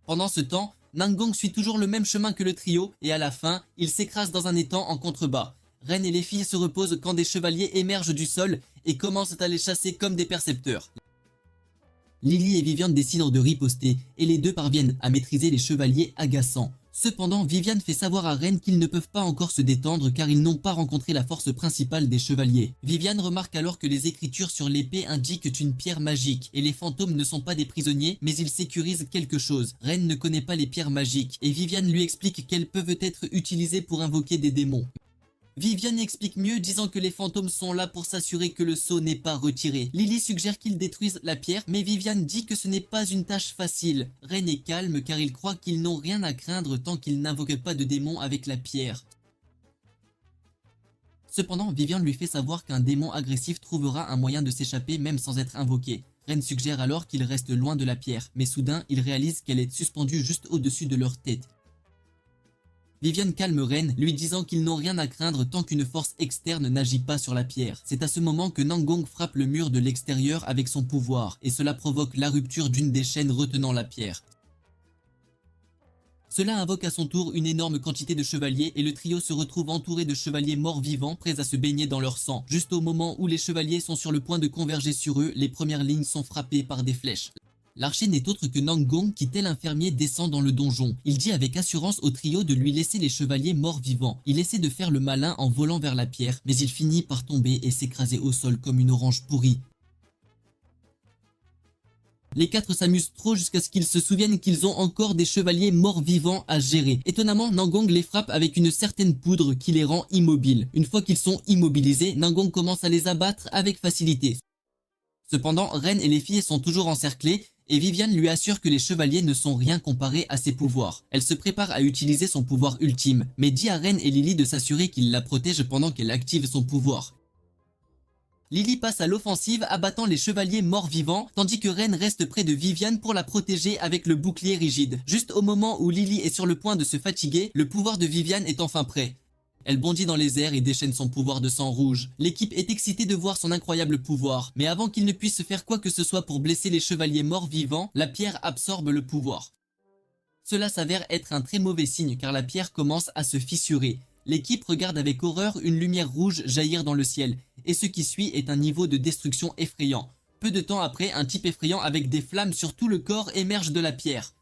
Pendant ce temps, Nangong suit toujours le même chemin que le trio, et à la fin, il s'écrase dans un étang en contrebas. Ren et les filles se reposent quand des chevaliers émergent du sol et commencent à les chasser comme des percepteurs. Lily et Viviane décident de riposter et les deux parviennent à maîtriser les chevaliers agaçants. Cependant, Viviane fait savoir à Ren qu'ils ne peuvent pas encore se détendre car ils n'ont pas rencontré la force principale des chevaliers. Viviane remarque alors que les écritures sur l'épée indiquent une pierre magique et les fantômes ne sont pas des prisonniers mais ils sécurisent quelque chose. Ren ne connaît pas les pierres magiques et Viviane lui explique qu'elles peuvent être utilisées pour invoquer des démons. Viviane explique mieux, disant que les fantômes sont là pour s'assurer que le sceau n'est pas retiré. Lily suggère qu'ils détruisent la pierre, mais Viviane dit que ce n'est pas une tâche facile. Ren est calme car il croit qu'ils n'ont rien à craindre tant qu'ils n'invoquent pas de démons avec la pierre. Cependant, Viviane lui fait savoir qu'un démon agressif trouvera un moyen de s'échapper même sans être invoqué. Ren suggère alors qu'ils restent loin de la pierre, mais soudain, ils réalisent qu'elle est suspendue juste au-dessus de leur tête. Viviane calme Ren, lui disant qu'ils n'ont rien à craindre tant qu'une force externe n'agit pas sur la pierre. C'est à ce moment que Nangong frappe le mur de l'extérieur avec son pouvoir, et cela provoque la rupture d'une des chaînes retenant la pierre. Cela invoque à son tour une énorme quantité de chevaliers et le trio se retrouve entouré de chevaliers morts vivants prêts à se baigner dans leur sang. Juste au moment où les chevaliers sont sur le point de converger sur eux, les premières lignes sont frappées par des flèches. L'archer n'est autre que Nangong qui, tel un fermier, descend dans le donjon. Il dit avec assurance au trio de lui laisser les chevaliers morts vivants. Il essaie de faire le malin en volant vers la pierre, mais il finit par tomber et s'écraser au sol comme une orange pourrie. Les quatre s'amusent trop jusqu'à ce qu'ils se souviennent qu'ils ont encore des chevaliers morts vivants à gérer. Étonnamment, Nangong les frappe avec une certaine poudre qui les rend immobiles. Une fois qu'ils sont immobilisés, Nangong commence à les abattre avec facilité. Cependant, Ren et les filles sont toujours encerclées, et Viviane lui assure que les chevaliers ne sont rien comparés à ses pouvoirs. Elle se prépare à utiliser son pouvoir ultime, mais dit à Ren et Lily de s'assurer qu'ils la protègent pendant qu'elle active son pouvoir. Lily passe à l'offensive, abattant les chevaliers morts-vivants, tandis que Ren reste près de Viviane pour la protéger avec le bouclier rigide. Juste au moment où Lily est sur le point de se fatiguer, le pouvoir de Viviane est enfin prêt. Elle bondit dans les airs et déchaîne son pouvoir de sang rouge. L'équipe est excitée de voir son incroyable pouvoir, mais avant qu'il ne puisse faire quoi que ce soit pour blesser les chevaliers morts vivants, la pierre absorbe le pouvoir. Cela s'avère être un très mauvais signe car la pierre commence à se fissurer. L'équipe regarde avec horreur une lumière rouge jaillir dans le ciel, et ce qui suit est un niveau de destruction effrayant. Peu de temps après, un type effrayant avec des flammes sur tout le corps émerge de la pierre.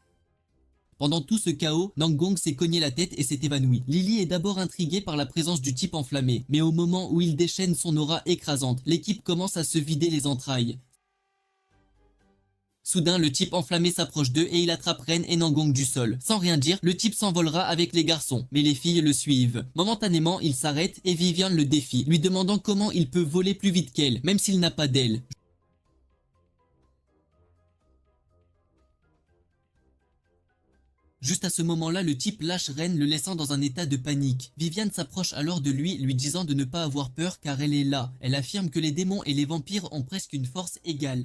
Pendant tout ce chaos, Nangong s'est cogné la tête et s'est évanoui. Lily est d'abord intriguée par la présence du type enflammé, mais au moment où il déchaîne son aura écrasante, l'équipe commence à se vider les entrailles. Soudain, le type enflammé s'approche d'eux et il attrape Ren et Nangong du sol. Sans rien dire, le type s'envolera avec les garçons, mais les filles le suivent. Momentanément, il s'arrête et Viviane le défie, lui demandant comment il peut voler plus vite qu'elle, même s'il n'a pas d'aile. Juste à ce moment-là, le type lâche Ren, le laissant dans un état de panique. Viviane s'approche alors de lui, lui disant de ne pas avoir peur car elle est là. Elle affirme que les démons et les vampires ont presque une force égale.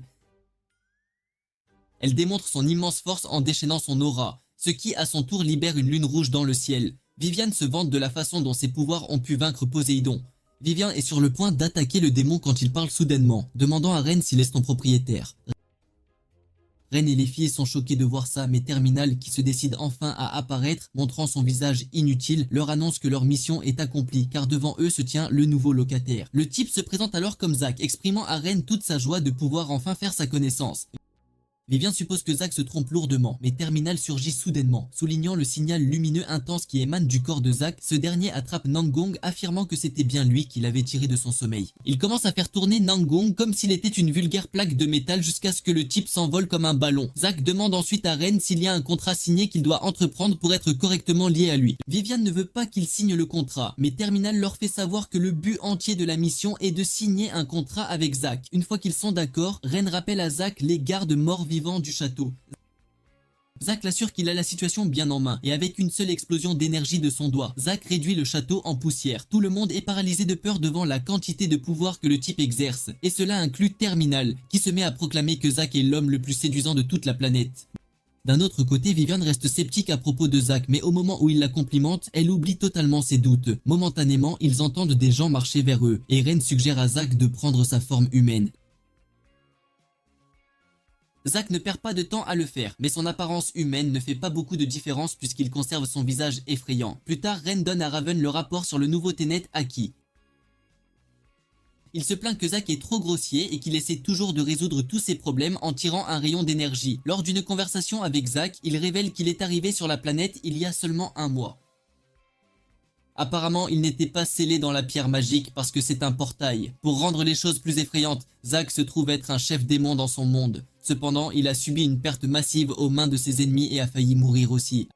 Elle démontre son immense force en déchaînant son aura, ce qui à son tour libère une lune rouge dans le ciel. Viviane se vante de la façon dont ses pouvoirs ont pu vaincre Poséidon. Viviane est sur le point d'attaquer le démon quand il parle soudainement, demandant à Ren s'il est son propriétaire. Ren et les filles sont choquées de voir ça, mais Terminal, qui se décide enfin à apparaître, montrant son visage inutile, leur annonce que leur mission est accomplie, car devant eux se tient le nouveau locataire. Le type se présente alors comme Zack, exprimant à Ren toute sa joie de pouvoir enfin faire sa connaissance. Viviane suppose que Zack se trompe lourdement, mais Terminal surgit soudainement, soulignant le signal lumineux intense qui émane du corps de Zack. Ce dernier attrape Nangong, affirmant que c'était bien lui qui l'avait tiré de son sommeil. Il commence à faire tourner Nangong comme s'il était une vulgaire plaque de métal jusqu'à ce que le type s'envole comme un ballon. Zack demande ensuite à Ren s'il y a un contrat signé qu'il doit entreprendre pour être correctement lié à lui. Viviane ne veut pas qu'il signe le contrat, mais Terminal leur fait savoir que le but entier de la mission est de signer un contrat avec Zack. Une fois qu'ils sont d'accord, Ren rappelle à Zack les gardes morts-vivants du château. Zack l'assure qu'il a la situation bien en main, et avec une seule explosion d'énergie de son doigt, Zack réduit le château en poussière. Tout le monde est paralysé de peur devant la quantité de pouvoir que le type exerce, et cela inclut Terminal, qui se met à proclamer que Zack est l'homme le plus séduisant de toute la planète. D'un autre côté, Viviane reste sceptique à propos de Zack, mais au moment où il la complimente, elle oublie totalement ses doutes. Momentanément, ils entendent des gens marcher vers eux, et Ren suggère à Zack de prendre sa forme humaine. Zack ne perd pas de temps à le faire, mais son apparence humaine ne fait pas beaucoup de différence puisqu'il conserve son visage effrayant. Plus tard, Ren donne à Raven le rapport sur le nouveau Tenet Aki. Il se plaint que Zack est trop grossier et qu'il essaie toujours de résoudre tous ses problèmes en tirant un rayon d'énergie. Lors d'une conversation avec Zack, il révèle qu'il est arrivé sur la planète il y a seulement un mois. Apparemment, il n'était pas scellé dans la pierre magique parce que c'est un portail. Pour rendre les choses plus effrayantes, Zack se trouve être un chef démon dans son monde. Cependant, il a subi une perte massive aux mains de ses ennemis et a failli mourir aussi.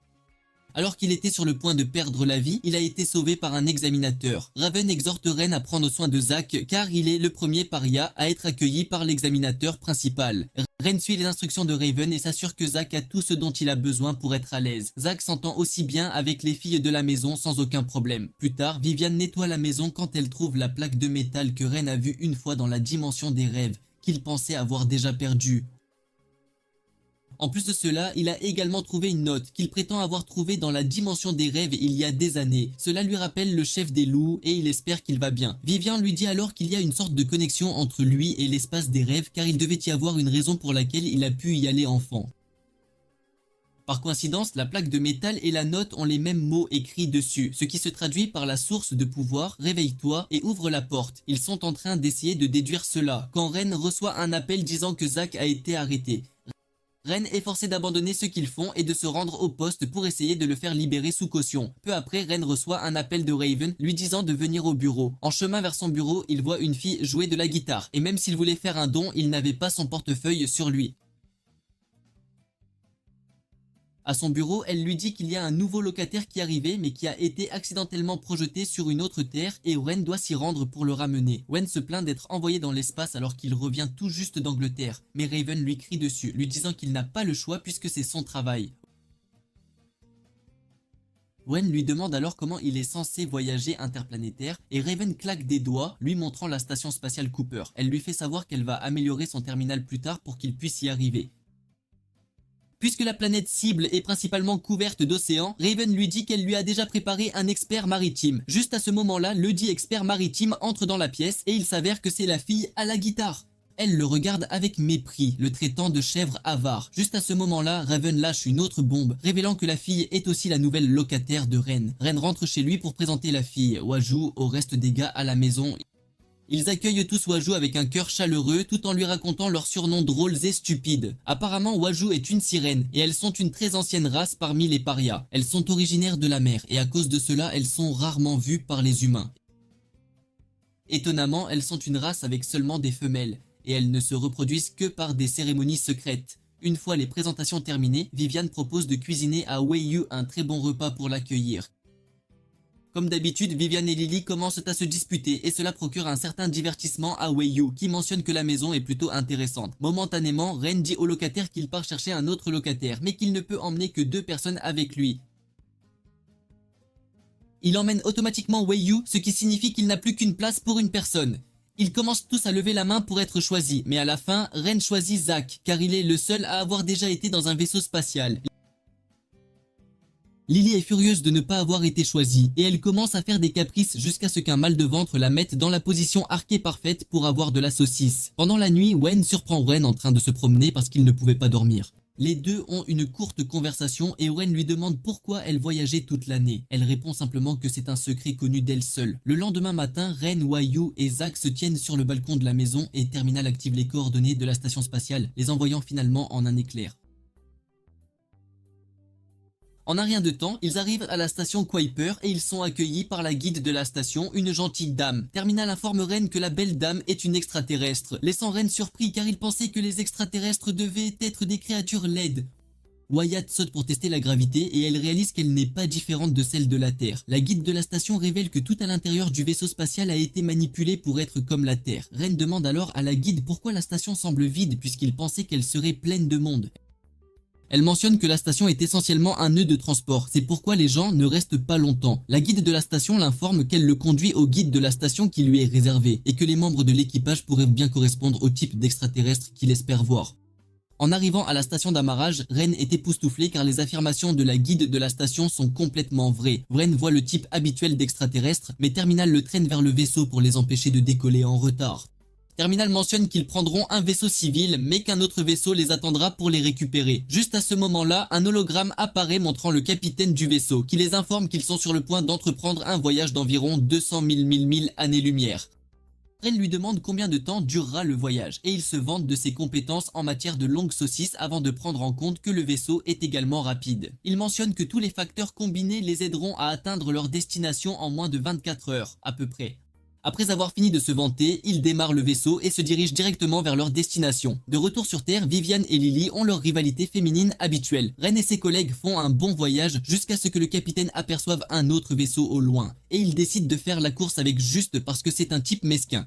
Alors qu'il était sur le point de perdre la vie, il a été sauvé par un examinateur. Raven exhorte Ren à prendre soin de Zack car il est le premier paria à être accueilli par l'examinateur principal. Ren suit les instructions de Raven et s'assure que Zack a tout ce dont il a besoin pour être à l'aise. Zack s'entend aussi bien avec les filles de la maison sans aucun problème. Plus tard, Viviane nettoie la maison quand elle trouve la plaque de métal que Ren a vue une fois dans la dimension des rêves, qu'il pensait avoir déjà perdue. En plus de cela, il a également trouvé une note qu'il prétend avoir trouvée dans la dimension des rêves il y a des années. Cela lui rappelle le chef des loups et il espère qu'il va bien. Viviane lui dit alors qu'il y a une sorte de connexion entre lui et l'espace des rêves car il devait y avoir une raison pour laquelle il a pu y aller enfant. Par coïncidence, la plaque de métal et la note ont les mêmes mots écrits dessus, ce qui se traduit par la source de pouvoir, réveille-toi et ouvre la porte. Ils sont en train d'essayer de déduire cela, quand Ren reçoit un appel disant que Zack a été arrêté. Ren est forcé d'abandonner ce qu'ils font et de se rendre au poste pour essayer de le faire libérer sous caution. Peu après, Ren reçoit un appel de Raven lui disant de venir au bureau. En chemin vers son bureau, il voit une fille jouer de la guitare et même s'il voulait faire un don, il n'avait pas son portefeuille sur lui. À son bureau, elle lui dit qu'il y a un nouveau locataire qui arrivait mais qui a été accidentellement projeté sur une autre terre et Wen doit s'y rendre pour le ramener. Wen se plaint d'être envoyé dans l'espace alors qu'il revient tout juste d'Angleterre, mais Raven lui crie dessus, lui disant qu'il n'a pas le choix puisque c'est son travail. Wen lui demande alors comment il est censé voyager interplanétaire et Raven claque des doigts, lui montrant la station spatiale Cooper. Elle lui fait savoir qu'elle va améliorer son terminal plus tard pour qu'il puisse y arriver. Puisque la planète cible est principalement couverte d'océans, Raven lui dit qu'elle lui a déjà préparé un expert maritime. Juste à ce moment-là, le dit expert maritime entre dans la pièce et il s'avère que c'est la fille à la guitare. Elle le regarde avec mépris, le traitant de chèvre avare. Juste à ce moment-là, Raven lâche une autre bombe, révélant que la fille est aussi la nouvelle locataire de Ren. Ren rentre chez lui pour présenter la fille, Waju, au reste des gars à la maison. Ils accueillent tous Waju avec un cœur chaleureux tout en lui racontant leurs surnoms drôles et stupides. Apparemment, Waju est une sirène et elles sont une très ancienne race parmi les parias. Elles sont originaires de la mer et à cause de cela, elles sont rarement vues par les humains. Étonnamment, elles sont une race avec seulement des femelles et elles ne se reproduisent que par des cérémonies secrètes. Une fois les présentations terminées, Viviane propose de cuisiner à Wei Yu un très bon repas pour l'accueillir. Comme d'habitude, Viviane et Lily commencent à se disputer et cela procure un certain divertissement à Wei Yu qui mentionne que la maison est plutôt intéressante. Momentanément, Ren dit au locataire qu'il part chercher un autre locataire mais qu'il ne peut emmener que 2 personnes avec lui. Il emmène automatiquement Wei Yu, ce qui signifie qu'il n'a plus qu'une place pour une personne. Ils commencent tous à lever la main pour être choisis, mais à la fin, Ren choisit Zack, car il est le seul à avoir déjà été dans un vaisseau spatial. Lily est furieuse de ne pas avoir été choisie, et elle commence à faire des caprices jusqu'à ce qu'un mal de ventre la mette dans la position arquée parfaite pour avoir de la saucisse. Pendant la nuit, Wen surprend Ren en train de se promener parce qu'il ne pouvait pas dormir. Les deux ont une courte conversation et Wen lui demande pourquoi elle voyageait toute l'année. Elle répond simplement que c'est un secret connu d'elle seule. Le lendemain matin, Ren, Wayu et Zack se tiennent sur le balcon de la maison et Terminal active les coordonnées de la station spatiale, les envoyant finalement en un éclair. En un rien de temps, ils arrivent à la station Kuiper et ils sont accueillis par la guide de la station, une gentille dame. Terminal informe Ren que la belle dame est une extraterrestre, laissant Ren surpris car il pensait que les extraterrestres devaient être des créatures laides. Wyatt saute pour tester la gravité et elle réalise qu'elle n'est pas différente de celle de la Terre. La guide de la station révèle que tout à l'intérieur du vaisseau spatial a été manipulé pour être comme la Terre. Ren demande alors à la guide pourquoi la station semble vide puisqu'il pensait qu'elle serait pleine de monde. Elle mentionne que la station est essentiellement un nœud de transport, c'est pourquoi les gens ne restent pas longtemps. La guide de la station l'informe qu'elle le conduit au guide de la station qui lui est réservé, et que les membres de l'équipage pourraient bien correspondre au type d'extraterrestre qu'il espère voir. En arrivant à la station d'amarrage, Ren est époustouflé car les affirmations de la guide de la station sont complètement vraies. Ren voit le type habituel d'extraterrestre, mais Terminal le traîne vers le vaisseau pour les empêcher de décoller en retard. Terminal mentionne qu'ils prendront un vaisseau civil, mais qu'un autre vaisseau les attendra pour les récupérer. Juste à ce moment-là, un hologramme apparaît montrant le capitaine du vaisseau, qui les informe qu'ils sont sur le point d'entreprendre un voyage d'environ 200 000 années-lumière. Ren lui demande combien de temps durera le voyage, et il se vante de ses compétences en matière de longues saucisses avant de prendre en compte que le vaisseau est également rapide. Il mentionne que tous les facteurs combinés les aideront à atteindre leur destination en moins de 24 heures, à peu près. Après avoir fini de se vanter, ils démarrent le vaisseau et se dirigent directement vers leur destination. De retour sur Terre, Viviane et Lily ont leur rivalité féminine habituelle. Ren et ses collègues font un bon voyage jusqu'à ce que le capitaine aperçoive un autre vaisseau au loin. Et il décide de faire la course avec Juste parce que c'est un type mesquin.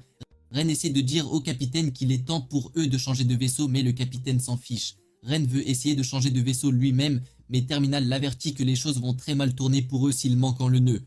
Ren essaie de dire au capitaine qu'il est temps pour eux de changer de vaisseau, mais le capitaine s'en fiche. Ren veut essayer de changer de vaisseau lui-même, mais Terminal l'avertit que les choses vont très mal tourner pour eux s'ils manquent en le nœud.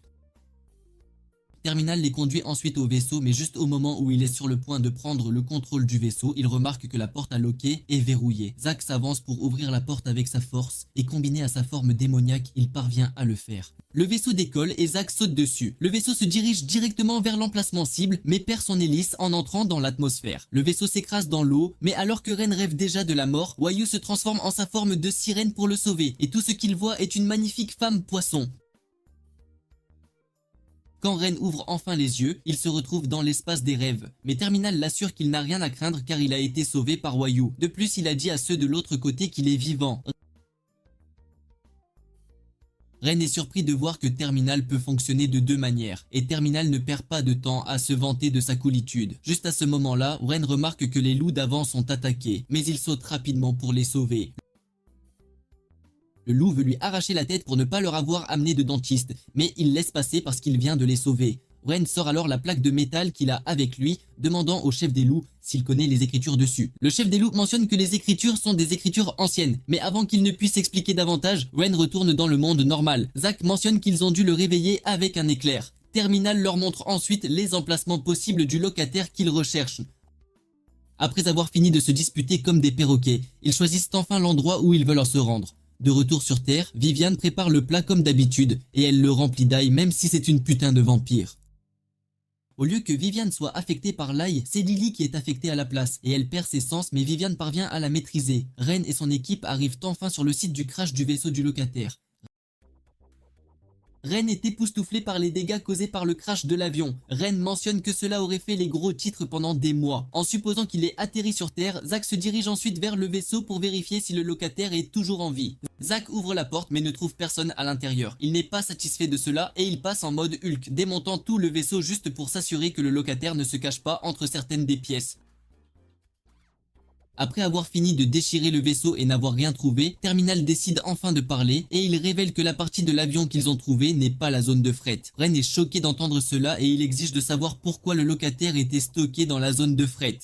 Terminal les conduit ensuite au vaisseau, mais juste au moment où il est sur le point de prendre le contrôle du vaisseau, il remarque que la porte à loquer est verrouillée. Zack s'avance pour ouvrir la porte avec sa force, et combiné à sa forme démoniaque, il parvient à le faire. Le vaisseau décolle et Zack saute dessus. Le vaisseau se dirige directement vers l'emplacement cible, mais perd son hélice en entrant dans l'atmosphère. Le vaisseau s'écrase dans l'eau, mais alors que Ren rêve déjà de la mort, Wayu se transforme en sa forme de sirène pour le sauver, et tout ce qu'il voit est une magnifique femme poisson. Quand Ren ouvre enfin les yeux, il se retrouve dans l'espace des rêves. Mais Terminal l'assure qu'il n'a rien à craindre car il a été sauvé par Wayu. De plus, il a dit à ceux de l'autre côté qu'il est vivant. Ren est surpris de voir que Terminal peut fonctionner de deux manières, et Terminal ne perd pas de temps à se vanter de sa coolitude. Juste à ce moment-là, Ren remarque que les loups d'avant sont attaqués, mais il saute rapidement pour les sauver. Le loup veut lui arracher la tête pour ne pas leur avoir amené de dentiste, mais il laisse passer parce qu'il vient de les sauver. Ren sort alors la plaque de métal qu'il a avec lui, demandant au chef des loups s'il connaît les écritures dessus. Le chef des loups mentionne que les écritures sont des écritures anciennes, mais avant qu'il ne puisse expliquer davantage, Ren retourne dans le monde normal. Zack mentionne qu'ils ont dû le réveiller avec un éclair. Terminal leur montre ensuite les emplacements possibles du locataire qu'ils recherchent. Après avoir fini de se disputer comme des perroquets, ils choisissent enfin l'endroit où ils veulent se rendre. De retour sur Terre, Viviane prépare le plat comme d'habitude, et elle le remplit d'ail même si c'est une putain de vampire. Au lieu que Viviane soit affectée par l'ail, c'est Lily qui est affectée à la place, et elle perd ses sens mais Viviane parvient à la maîtriser. Ren et son équipe arrivent enfin sur le site du crash du vaisseau du locataire. Ren est époustouflé par les dégâts causés par le crash de l'avion. Ren mentionne que cela aurait fait les gros titres pendant des mois. En supposant qu'il ait atterri sur Terre, Zack se dirige ensuite vers le vaisseau pour vérifier si le locataire est toujours en vie. Zack ouvre la porte mais ne trouve personne à l'intérieur. Il n'est pas satisfait de cela et il passe en mode Hulk, démontant tout le vaisseau juste pour s'assurer que le locataire ne se cache pas entre certaines des pièces. Après avoir fini de déchirer le vaisseau et n'avoir rien trouvé, Terminal décide enfin de parler et il révèle que la partie de l'avion qu'ils ont trouvée n'est pas la zone de fret. Ren est choqué d'entendre cela et il exige de savoir pourquoi le locataire était stocké dans la zone de fret.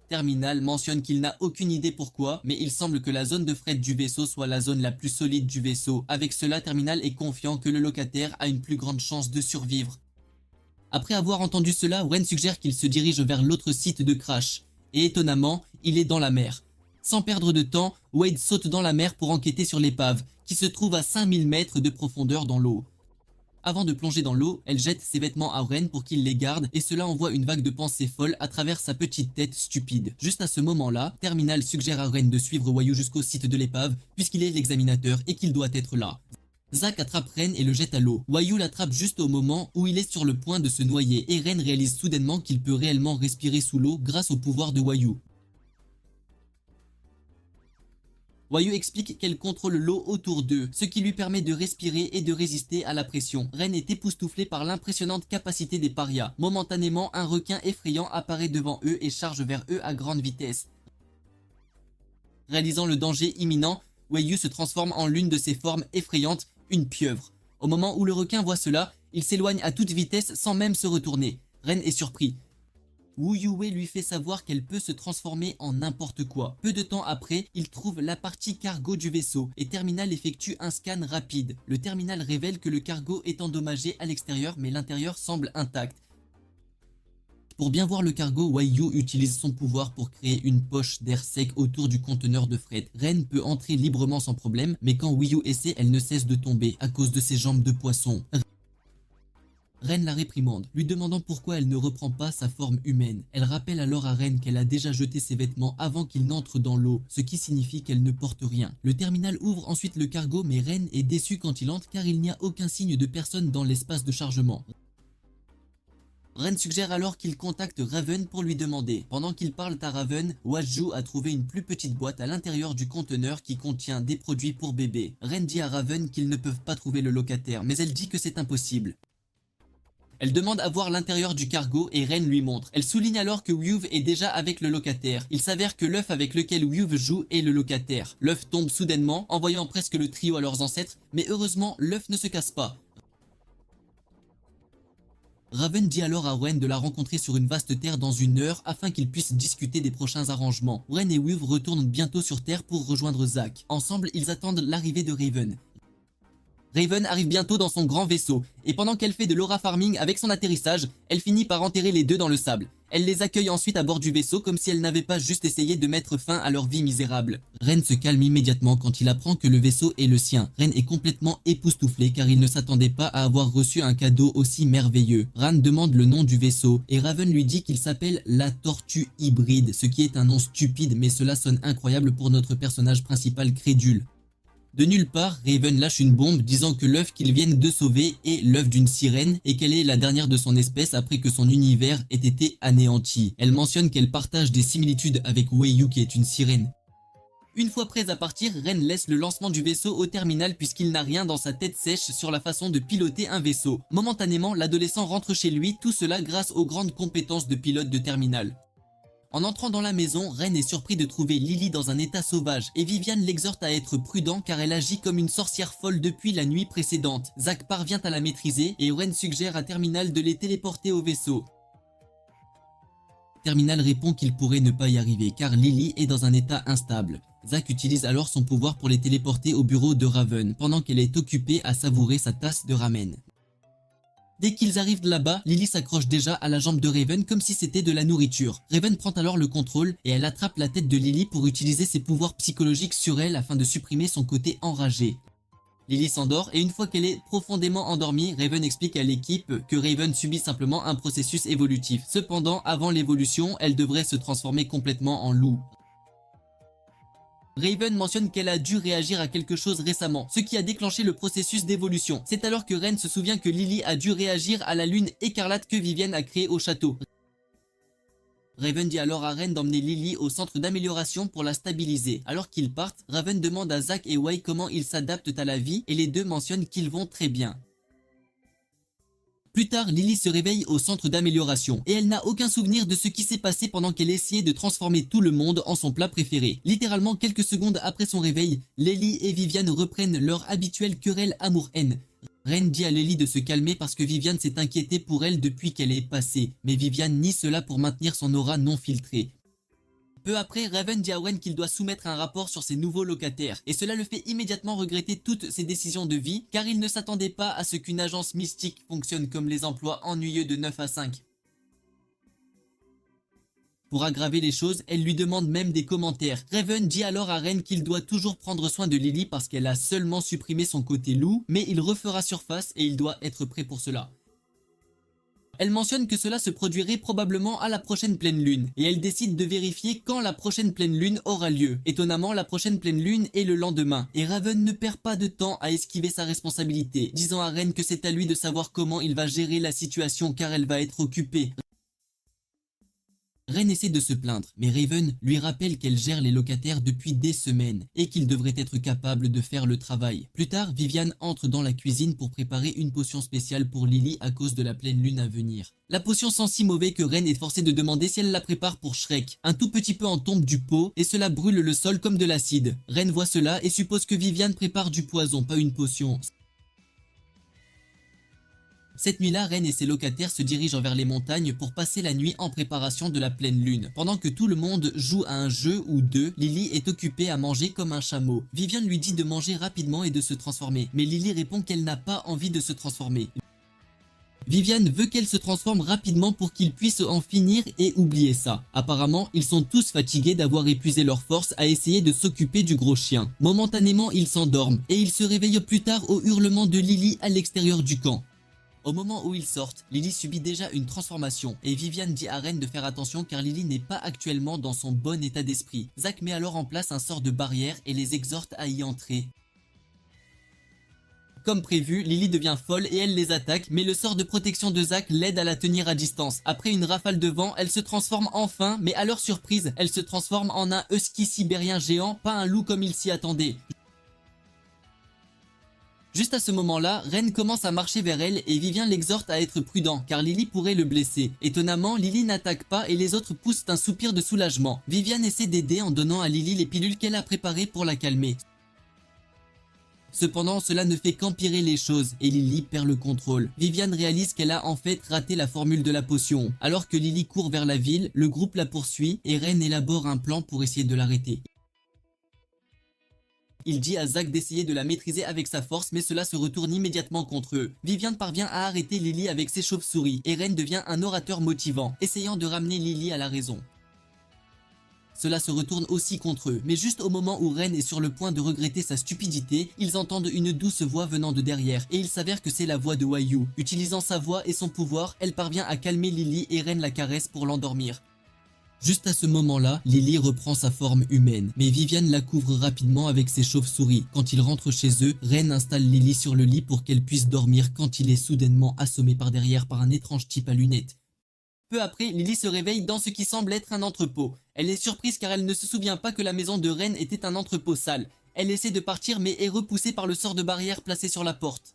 Terminal mentionne qu'il n'a aucune idée pourquoi, mais il semble que la zone de fret du vaisseau soit la zone la plus solide du vaisseau. Avec cela, Terminal est confiant que le locataire a une plus grande chance de survivre. Après avoir entendu cela, Wren suggère qu'il se dirige vers l'autre site de crash. Et étonnamment, il est dans la mer. Sans perdre de temps, Wade saute dans la mer pour enquêter sur l'épave, qui se trouve à 5000 mètres de profondeur dans l'eau. Avant de plonger dans l'eau, elle jette ses vêtements à Wren pour qu'il les garde et cela envoie une vague de pensées folles à travers sa petite tête stupide. Juste à ce moment-là, Terminal suggère à Wren de suivre Wayu jusqu'au site de l'épave puisqu'il est l'examinateur et qu'il doit être là. Zack attrape Ren et le jette à l'eau. Wayu l'attrape juste au moment où il est sur le point de se noyer et Ren réalise soudainement qu'il peut réellement respirer sous l'eau grâce au pouvoir de Wayu. Wayu explique qu'elle contrôle l'eau autour d'eux, ce qui lui permet de respirer et de résister à la pression. Ren est époustouflé par l'impressionnante capacité des parias. Momentanément, un requin effrayant apparaît devant eux et charge vers eux à grande vitesse. Réalisant le danger imminent, Wayu se transforme en l'une de ses formes effrayantes, une pieuvre. Au moment où le requin voit cela, il s'éloigne à toute vitesse sans même se retourner. Ren est surpris. Wu Yue lui fait savoir qu'elle peut se transformer en n'importe quoi. Peu de temps après, il trouve la partie cargo du vaisseau et Terminal effectue un scan rapide. Le terminal révèle que le cargo est endommagé à l'extérieur mais l'intérieur semble intact. Pour bien voir le cargo, Wayu utilise son pouvoir pour créer une poche d'air sec autour du conteneur de fret. Ren peut entrer librement sans problème, mais quand Wayu essaie, elle ne cesse de tomber à cause de ses jambes de poisson. Ren la réprimande, lui demandant pourquoi elle ne reprend pas sa forme humaine. Elle rappelle alors à Ren qu'elle a déjà jeté ses vêtements avant qu'il n'entre dans l'eau, ce qui signifie qu'elle ne porte rien. Le terminal ouvre ensuite le cargo, mais Ren est déçu quand il entre car il n'y a aucun signe de personne dans l'espace de chargement. Ren suggère alors qu'il contacte Raven pour lui demander. Pendant qu'ils parlent à Raven, Waju a trouvé une plus petite boîte à l'intérieur du conteneur qui contient des produits pour bébés. Ren dit à Raven qu'ils ne peuvent pas trouver le locataire, mais elle dit que c'est impossible. Elle demande à voir l'intérieur du cargo et Ren lui montre. Elle souligne alors que Wyuve est déjà avec le locataire. Il s'avère que l'œuf avec lequel Wyuve joue est le locataire. L'œuf tombe soudainement, envoyant presque le trio à leurs ancêtres, mais heureusement, l'œuf ne se casse pas. Raven dit alors à Wren de la rencontrer sur une vaste terre dans une heure afin qu'ils puissent discuter des prochains arrangements. Wren et Wyuve retournent bientôt sur terre pour rejoindre Zack. Ensemble, ils attendent l'arrivée de Raven. Raven arrive bientôt dans son grand vaisseau, et pendant qu'elle fait de l'aura farming avec son atterrissage, elle finit par enterrer les deux dans le sable. Elle les accueille ensuite à bord du vaisseau comme si elle n'avait pas juste essayé de mettre fin à leur vie misérable. Ren se calme immédiatement quand il apprend que le vaisseau est le sien. Ren est complètement époustouflé car il ne s'attendait pas à avoir reçu un cadeau aussi merveilleux. Ran demande le nom du vaisseau, et Raven lui dit qu'il s'appelle la Tortue Hybride, ce qui est un nom stupide mais cela sonne incroyable pour notre personnage principal crédule. De nulle part, Raven lâche une bombe disant que l'œuf qu'ils viennent de sauver est l'œuf d'une sirène et qu'elle est la dernière de son espèce après que son univers ait été anéanti. Elle mentionne qu'elle partage des similitudes avec Wayu qui est une sirène. Une fois prêts à partir, Ren laisse le lancement du vaisseau au terminal puisqu'il n'a rien dans sa tête sèche sur la façon de piloter un vaisseau. Momentanément, l'adolescent rentre chez lui, tout cela grâce aux grandes compétences de pilote de terminal. En entrant dans la maison, Ren est surpris de trouver Lily dans un état sauvage et Viviane l'exhorte à être prudent car elle agit comme une sorcière folle depuis la nuit précédente. Zack parvient à la maîtriser et Ren suggère à Terminal de les téléporter au vaisseau. Terminal répond qu'il pourrait ne pas y arriver car Lily est dans un état instable. Zack utilise alors son pouvoir pour les téléporter au bureau de Raven pendant qu'elle est occupée à savourer sa tasse de ramen. Dès qu'ils arrivent là-bas, Lily s'accroche déjà à la jambe de Raven comme si c'était de la nourriture. Raven prend alors le contrôle et elle attrape la tête de Lily pour utiliser ses pouvoirs psychologiques sur elle afin de supprimer son côté enragé. Lily s'endort et une fois qu'elle est profondément endormie, Raven explique à l'équipe que Raven subit simplement un processus évolutif. Cependant, avant l'évolution, elle devrait se transformer complètement en loup. Raven mentionne qu'elle a dû réagir à quelque chose récemment, ce qui a déclenché le processus d'évolution. C'est alors que Ren se souvient que Lily a dû réagir à la lune écarlate que Vivienne a créée au château. Raven dit alors à Ren d'emmener Lily au centre d'amélioration pour la stabiliser. Alors qu'ils partent, Raven demande à Zack et Wei comment ils s'adaptent à la vie et les deux mentionnent qu'ils vont très bien. Plus tard, Lily se réveille au centre d'amélioration et elle n'a aucun souvenir de ce qui s'est passé pendant qu'elle essayait de transformer tout le monde en son plat préféré. Littéralement quelques secondes après son réveil, Lily et Viviane reprennent leur habituelle querelle amour-haine. Ren dit à Lily de se calmer parce que Viviane s'est inquiétée pour elle depuis qu'elle est passée, mais Viviane nie cela pour maintenir son aura non filtrée. Peu après, Raven dit à Ren qu'il doit soumettre un rapport sur ses nouveaux locataires, et cela le fait immédiatement regretter toutes ses décisions de vie, car il ne s'attendait pas à ce qu'une agence mystique fonctionne comme les emplois ennuyeux de 9 à 5. Pour aggraver les choses, elle lui demande même des commentaires. Raven dit alors à Ren qu'il doit toujours prendre soin de Lily parce qu'elle a seulement supprimé son côté loup, mais il refera surface et il doit être prêt pour cela. Elle mentionne que cela se produirait probablement à la prochaine pleine lune, et elle décide de vérifier quand la prochaine pleine lune aura lieu. Étonnamment, la prochaine pleine lune est le lendemain, et Raven ne perd pas de temps à esquiver sa responsabilité, disant à Ren que c'est à lui de savoir comment il va gérer la situation car elle va être occupée. Ren essaie de se plaindre, mais Raven lui rappelle qu'elle gère les locataires depuis des semaines et qu'il devrait être capable de faire le travail. Plus tard, Vivian entre dans la cuisine pour préparer une potion spéciale pour Lily à cause de la pleine lune à venir. La potion sent si mauvais que Ren est forcée de demander si elle la prépare pour Shrek. Un tout petit peu en tombe du pot et cela brûle le sol comme de l'acide. Ren voit cela et suppose que Vivian prépare du poison, pas une potion. Cette nuit-là, Ren et ses locataires se dirigent vers les montagnes pour passer la nuit en préparation de la pleine lune. Pendant que tout le monde joue à un jeu ou deux, Lily est occupée à manger comme un chameau. Vivian lui dit de manger rapidement et de se transformer, mais Lily répond qu'elle n'a pas envie de se transformer. Vivian veut qu'elle se transforme rapidement pour qu'ils puissent en finir et oublier ça. Apparemment, ils sont tous fatigués d'avoir épuisé leur force à essayer de s'occuper du gros chien. Momentanément, ils s'endorment et ils se réveillent plus tard au hurlement de Lily à l'extérieur du camp. Au moment où ils sortent, Lily subit déjà une transformation et Vivian dit à Ren de faire attention car Lily n'est pas actuellement dans son bon état d'esprit. Zack met alors en place un sort de barrière et les exhorte à y entrer. Comme prévu, Lily devient folle et elle les attaque, mais le sort de protection de Zack l'aide à la tenir à distance. Après une rafale de vent, elle se transforme enfin, mais à leur surprise, elle se transforme en un husky sibérien géant, pas un loup comme il s'y attendait. Juste à ce moment-là, Ren commence à marcher vers elle et Vivian l'exhorte à être prudent car Lily pourrait le blesser. Étonnamment, Lily n'attaque pas et les autres poussent un soupir de soulagement. Vivian essaie d'aider en donnant à Lily les pilules qu'elle a préparées pour la calmer. Cependant, cela ne fait qu'empirer les choses et Lily perd le contrôle. Vivian réalise qu'elle a en fait raté la formule de la potion. Alors que Lily court vers la ville, le groupe la poursuit et Ren élabore un plan pour essayer de l'arrêter. Il dit à Zack d'essayer de la maîtriser avec sa force, mais cela se retourne immédiatement contre eux. Vivian parvient à arrêter Lily avec ses chauves-souris, et Ren devient un orateur motivant, essayant de ramener Lily à la raison. Cela se retourne aussi contre eux, mais juste au moment où Ren est sur le point de regretter sa stupidité, ils entendent une douce voix venant de derrière, et il s'avère que c'est la voix de Wayu. Utilisant sa voix et son pouvoir, elle parvient à calmer Lily et Ren la caresse pour l'endormir. Juste à ce moment-là, Lily reprend sa forme humaine, mais Vivian la couvre rapidement avec ses chauves-souris. Quand ils rentrent chez eux, Ren installe Lily sur le lit pour qu'elle puisse dormir quand il est soudainement assommé par derrière par un étrange type à lunettes. Peu après, Lily se réveille dans ce qui semble être un entrepôt. Elle est surprise car elle ne se souvient pas que la maison de Ren était un entrepôt sale. Elle essaie de partir mais est repoussée par le sort de barrière placé sur la porte.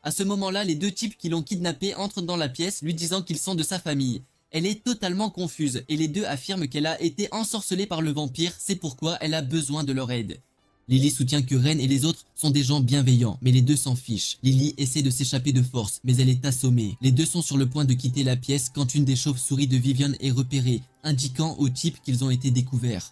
À ce moment-là, les deux types qui l'ont kidnappée entrent dans la pièce, lui disant qu'ils sont de sa famille. Elle est totalement confuse et les deux affirment qu'elle a été ensorcelée par le vampire, c'est pourquoi elle a besoin de leur aide. Lily soutient que Ren et les autres sont des gens bienveillants, mais les deux s'en fichent. Lily essaie de s'échapper de force, mais elle est assommée. Les deux sont sur le point de quitter la pièce quand une des chauves-souris de Vivian est repérée, indiquant au type qu'ils ont été découverts.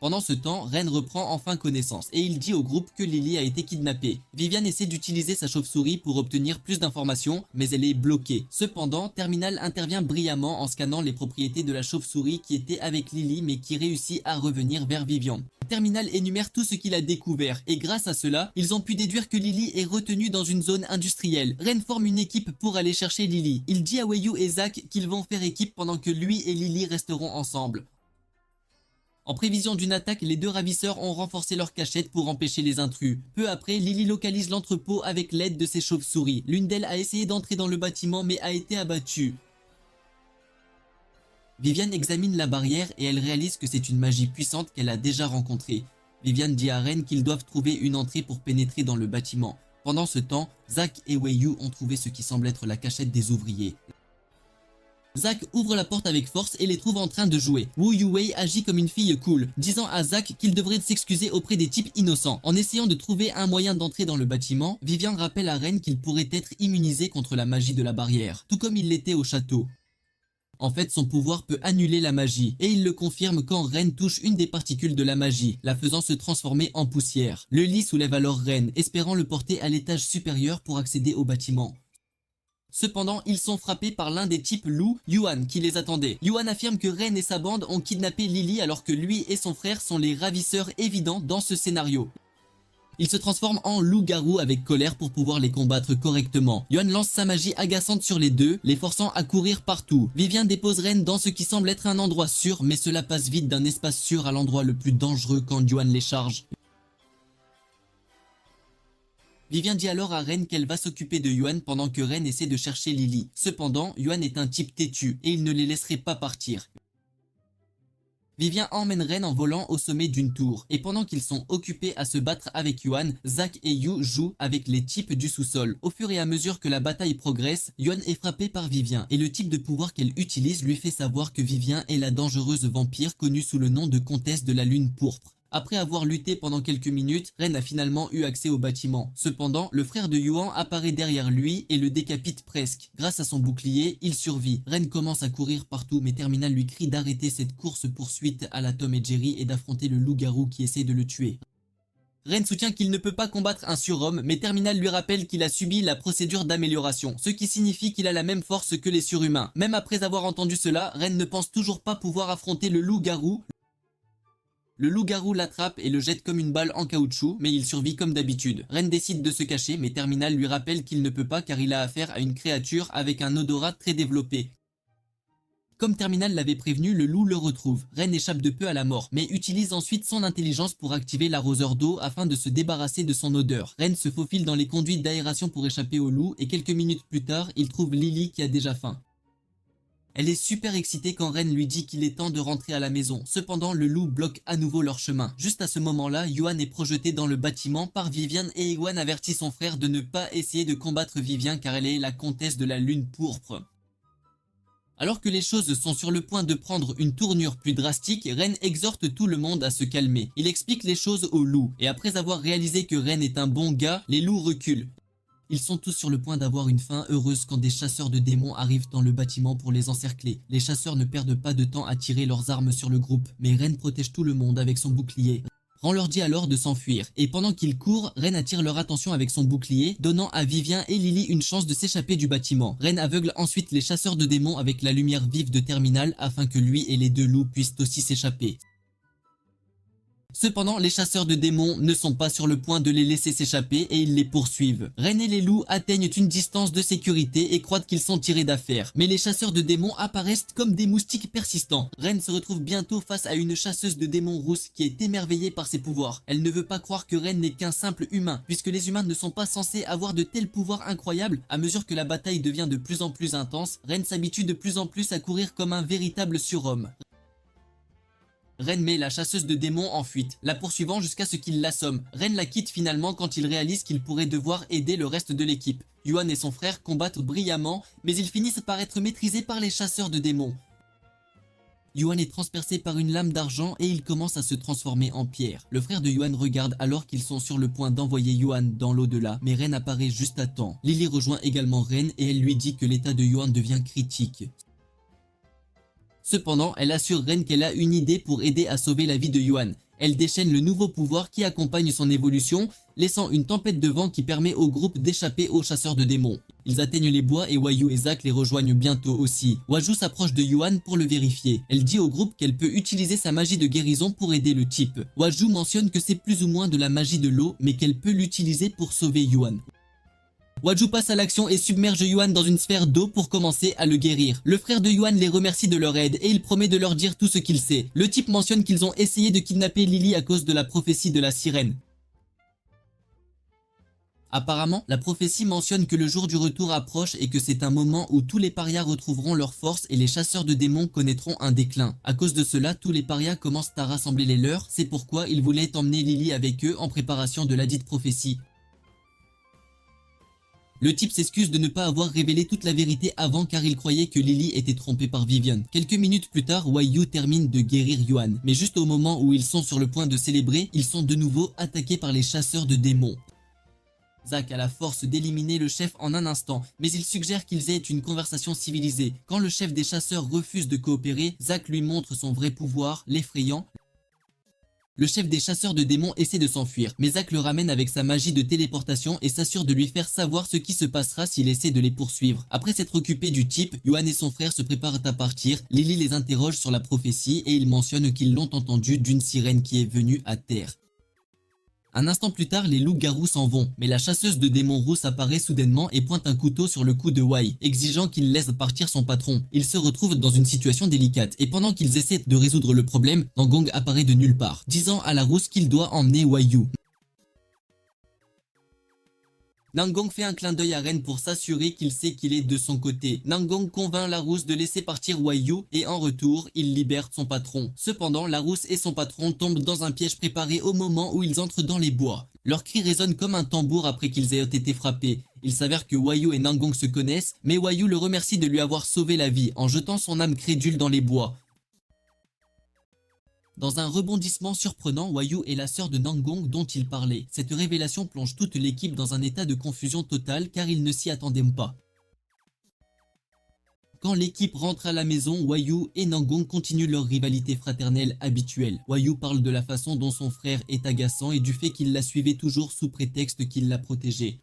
Pendant ce temps, Ren reprend enfin connaissance et il dit au groupe que Lily a été kidnappée. Vivian essaie d'utiliser sa chauve-souris pour obtenir plus d'informations, mais elle est bloquée. Cependant, Terminal intervient brillamment en scannant les propriétés de la chauve-souris qui était avec Lily mais qui réussit à revenir vers Vivian. Terminal énumère tout ce qu'il a découvert et grâce à cela, ils ont pu déduire que Lily est retenue dans une zone industrielle. Ren forme une équipe pour aller chercher Lily. Il dit à Wayu et Zack qu'ils vont faire équipe pendant que lui et Lily resteront ensemble. En prévision d'une attaque, les deux ravisseurs ont renforcé leur cachette pour empêcher les intrus. Peu après, Lily localise l'entrepôt avec l'aide de ses chauves-souris. L'une d'elles a essayé d'entrer dans le bâtiment mais a été abattue. Vivian examine la barrière et elle réalise que c'est une magie puissante qu'elle a déjà rencontrée. Vivian dit à Ren qu'ils doivent trouver une entrée pour pénétrer dans le bâtiment. Pendant ce temps, Zack et Wayu ont trouvé ce qui semble être la cachette des ouvriers. Zack ouvre la porte avec force et les trouve en train de jouer. Wu Yuwei agit comme une fille cool, disant à Zack qu'il devrait s'excuser auprès des types innocents. En essayant de trouver un moyen d'entrer dans le bâtiment, Vivian rappelle à Ren qu'il pourrait être immunisé contre la magie de la barrière, tout comme il l'était au château. En fait, son pouvoir peut annuler la magie, et il le confirme quand Ren touche une des particules de la magie, la faisant se transformer en poussière. Le lit soulève alors Ren, espérant le porter à l'étage supérieur pour accéder au bâtiment. Cependant, ils sont frappés par l'un des types loups, Yuan, qui les attendait. Yuan affirme que Ren et sa bande ont kidnappé Lily alors que lui et son frère sont les ravisseurs évidents dans ce scénario. Il se transforme en loup-garou avec colère pour pouvoir les combattre correctement. Yuan lance sa magie agaçante sur les deux, les forçant à courir partout. Vivien dépose Ren dans ce qui semble être un endroit sûr, mais cela passe vite d'un espace sûr à l'endroit le plus dangereux quand Yuan les charge. Vivien dit alors à Ren qu'elle va s'occuper de Yuan pendant que Ren essaie de chercher Lily. Cependant, Yuan est un type têtu et il ne les laisserait pas partir. Vivien emmène Ren en volant au sommet d'une tour, et pendant qu'ils sont occupés à se battre avec Yuan, Zack et Yu jouent avec les types du sous-sol. Au fur et à mesure que la bataille progresse, Yuan est frappé par Vivien, et le type de pouvoir qu'elle utilise lui fait savoir que Vivien est la dangereuse vampire connue sous le nom de comtesse de la lune pourpre. Après avoir lutté pendant quelques minutes, Ren a finalement eu accès au bâtiment. Cependant, le frère de Yuan apparaît derrière lui et le décapite presque. Grâce à son bouclier, il survit. Ren commence à courir partout, mais Terminal lui crie d'arrêter cette course-poursuite à la Tom et Jerry et d'affronter le loup-garou qui essaie de le tuer. Ren soutient qu'il ne peut pas combattre un surhomme, mais Terminal lui rappelle qu'il a subi la procédure d'amélioration, ce qui signifie qu'il a la même force que les surhumains. Même après avoir entendu cela, Ren ne pense toujours pas pouvoir affronter le loup-garou. Le loup-garou l'attrape et le jette comme une balle en caoutchouc, mais il survit comme d'habitude. Ren décide de se cacher, mais Terminal lui rappelle qu'il ne peut pas car il a affaire à une créature avec un odorat très développé. Comme Terminal l'avait prévenu, le loup le retrouve. Ren échappe de peu à la mort, mais utilise ensuite son intelligence pour activer l'arroseur d'eau afin de se débarrasser de son odeur. Ren se faufile dans les conduites d'aération pour échapper au loup, et quelques minutes plus tard, il trouve Lily qui a déjà faim. Elle est super excitée quand Ren lui dit qu'il est temps de rentrer à la maison. Cependant, le loup bloque à nouveau leur chemin. Juste à ce moment-là, Yuan est projeté dans le bâtiment par Vivien et Yuan avertit son frère de ne pas essayer de combattre Vivien car elle est la comtesse de la lune pourpre. Alors que les choses sont sur le point de prendre une tournure plus drastique, Ren exhorte tout le monde à se calmer. Il explique les choses aux loups, et après avoir réalisé que Ren est un bon gars, les loups reculent. Ils sont tous sur le point d'avoir une fin heureuse quand des chasseurs de démons arrivent dans le bâtiment pour les encercler. Les chasseurs ne perdent pas de temps à tirer leurs armes sur le groupe, mais Ren protège tout le monde avec son bouclier. Ren leur dit alors de s'enfuir, et pendant qu'ils courent, Ren attire leur attention avec son bouclier, donnant à Vivien et Lily une chance de s'échapper du bâtiment. Ren aveugle ensuite les chasseurs de démons avec la lumière vive de Terminal afin que lui et les deux loups puissent aussi s'échapper. Cependant, les chasseurs de démons ne sont pas sur le point de les laisser s'échapper et ils les poursuivent. Ren et les loups atteignent une distance de sécurité et croient qu'ils sont tirés d'affaire. Mais les chasseurs de démons apparaissent comme des moustiques persistants. Ren se retrouve bientôt face à une chasseuse de démons rousse qui est émerveillée par ses pouvoirs. Elle ne veut pas croire que Ren n'est qu'un simple humain, puisque les humains ne sont pas censés avoir de tels pouvoirs incroyables. À mesure que la bataille devient de plus en plus intense, Ren s'habitue de plus en plus à courir comme un véritable surhomme. Ren met la chasseuse de démons en fuite, la poursuivant jusqu'à ce qu'il l'assomme. Ren la quitte finalement quand il réalise qu'il pourrait devoir aider le reste de l'équipe. Yuan et son frère combattent brillamment, mais ils finissent par être maîtrisés par les chasseurs de démons. Yuan est transpercé par une lame d'argent et il commence à se transformer en pierre. Le frère de Yuan regarde alors qu'ils sont sur le point d'envoyer Yuan dans l'au-delà, mais Ren apparaît juste à temps. Lily rejoint également Ren et elle lui dit que l'état de Yuan devient critique. Cependant, elle assure Ren qu'elle a une idée pour aider à sauver la vie de Yuan. Elle déchaîne le nouveau pouvoir qui accompagne son évolution, laissant une tempête de vent qui permet au groupe d'échapper aux chasseurs de démons. Ils atteignent les bois et Wayu et Zack les rejoignent bientôt aussi. Waju s'approche de Yuan pour le vérifier. Elle dit au groupe qu'elle peut utiliser sa magie de guérison pour aider le type. Waju mentionne que c'est plus ou moins de la magie de l'eau, mais qu'elle peut l'utiliser pour sauver Yuan. Waju passe à l'action et submerge Yuan dans une sphère d'eau pour commencer à le guérir. Le frère de Yuan les remercie de leur aide et il promet de leur dire tout ce qu'il sait. Le type mentionne qu'ils ont essayé de kidnapper Lily à cause de la prophétie de la sirène. Apparemment, la prophétie mentionne que le jour du retour approche et que c'est un moment où tous les parias retrouveront leur force et les chasseurs de démons connaîtront un déclin. À cause de cela, tous les parias commencent à rassembler les leurs, c'est pourquoi ils voulaient emmener Lily avec eux en préparation de la dite prophétie. Le type s'excuse de ne pas avoir révélé toute la vérité avant car il croyait que Lily était trompée par Vivien. Quelques minutes plus tard, Wayu termine de guérir Yuan. Mais juste au moment où ils sont sur le point de célébrer, ils sont de nouveau attaqués par les chasseurs de démons. Zack a la force d'éliminer le chef en un instant, mais il suggère qu'ils aient une conversation civilisée. Quand le chef des chasseurs refuse de coopérer, Zack lui montre son vrai pouvoir, l'effrayant. Le chef des chasseurs de démons essaie de s'enfuir, mais Zack le ramène avec sa magie de téléportation et s'assure de lui faire savoir ce qui se passera s'il essaie de les poursuivre. Après s'être occupé du type, Yuan et son frère se préparent à partir. Lily les interroge sur la prophétie et ils mentionnent qu'ils l'ont entendu d'une sirène qui est venue à terre. Un instant plus tard, les loups-garous s'en vont, mais la chasseuse de démons rousse apparaît soudainement et pointe un couteau sur le cou de Wai, exigeant qu'il laisse partir son patron. Ils se retrouvent dans une situation délicate, et pendant qu'ils essaient de résoudre le problème, Nangong apparaît de nulle part, disant à la rousse qu'il doit emmener Wai Yu. Nangong fait un clin d'œil à Ren pour s'assurer qu'il sait qu'il est de son côté. Nangong convainc la rousse de laisser partir Wai Yu et en retour, il libère son patron. Cependant, la rousse et son patron tombent dans un piège préparé au moment où ils entrent dans les bois. Leurs cris résonnent comme un tambour après qu'ils aient été frappés. Il s'avère que Wai Yu et Nangong se connaissent, mais Wai Yu le remercie de lui avoir sauvé la vie en jetant son âme crédule dans les bois. Dans un rebondissement surprenant, Wai Yu est la sœur de Nangong dont il parlait. Cette révélation plonge toute l'équipe dans un état de confusion totale car ils ne s'y attendaient pas. Quand l'équipe rentre à la maison, Wai Yu et Nangong continuent leur rivalité fraternelle habituelle. Wai Yu parle de la façon dont son frère est agaçant et du fait qu'il la suivait toujours sous prétexte qu'il la protégeait.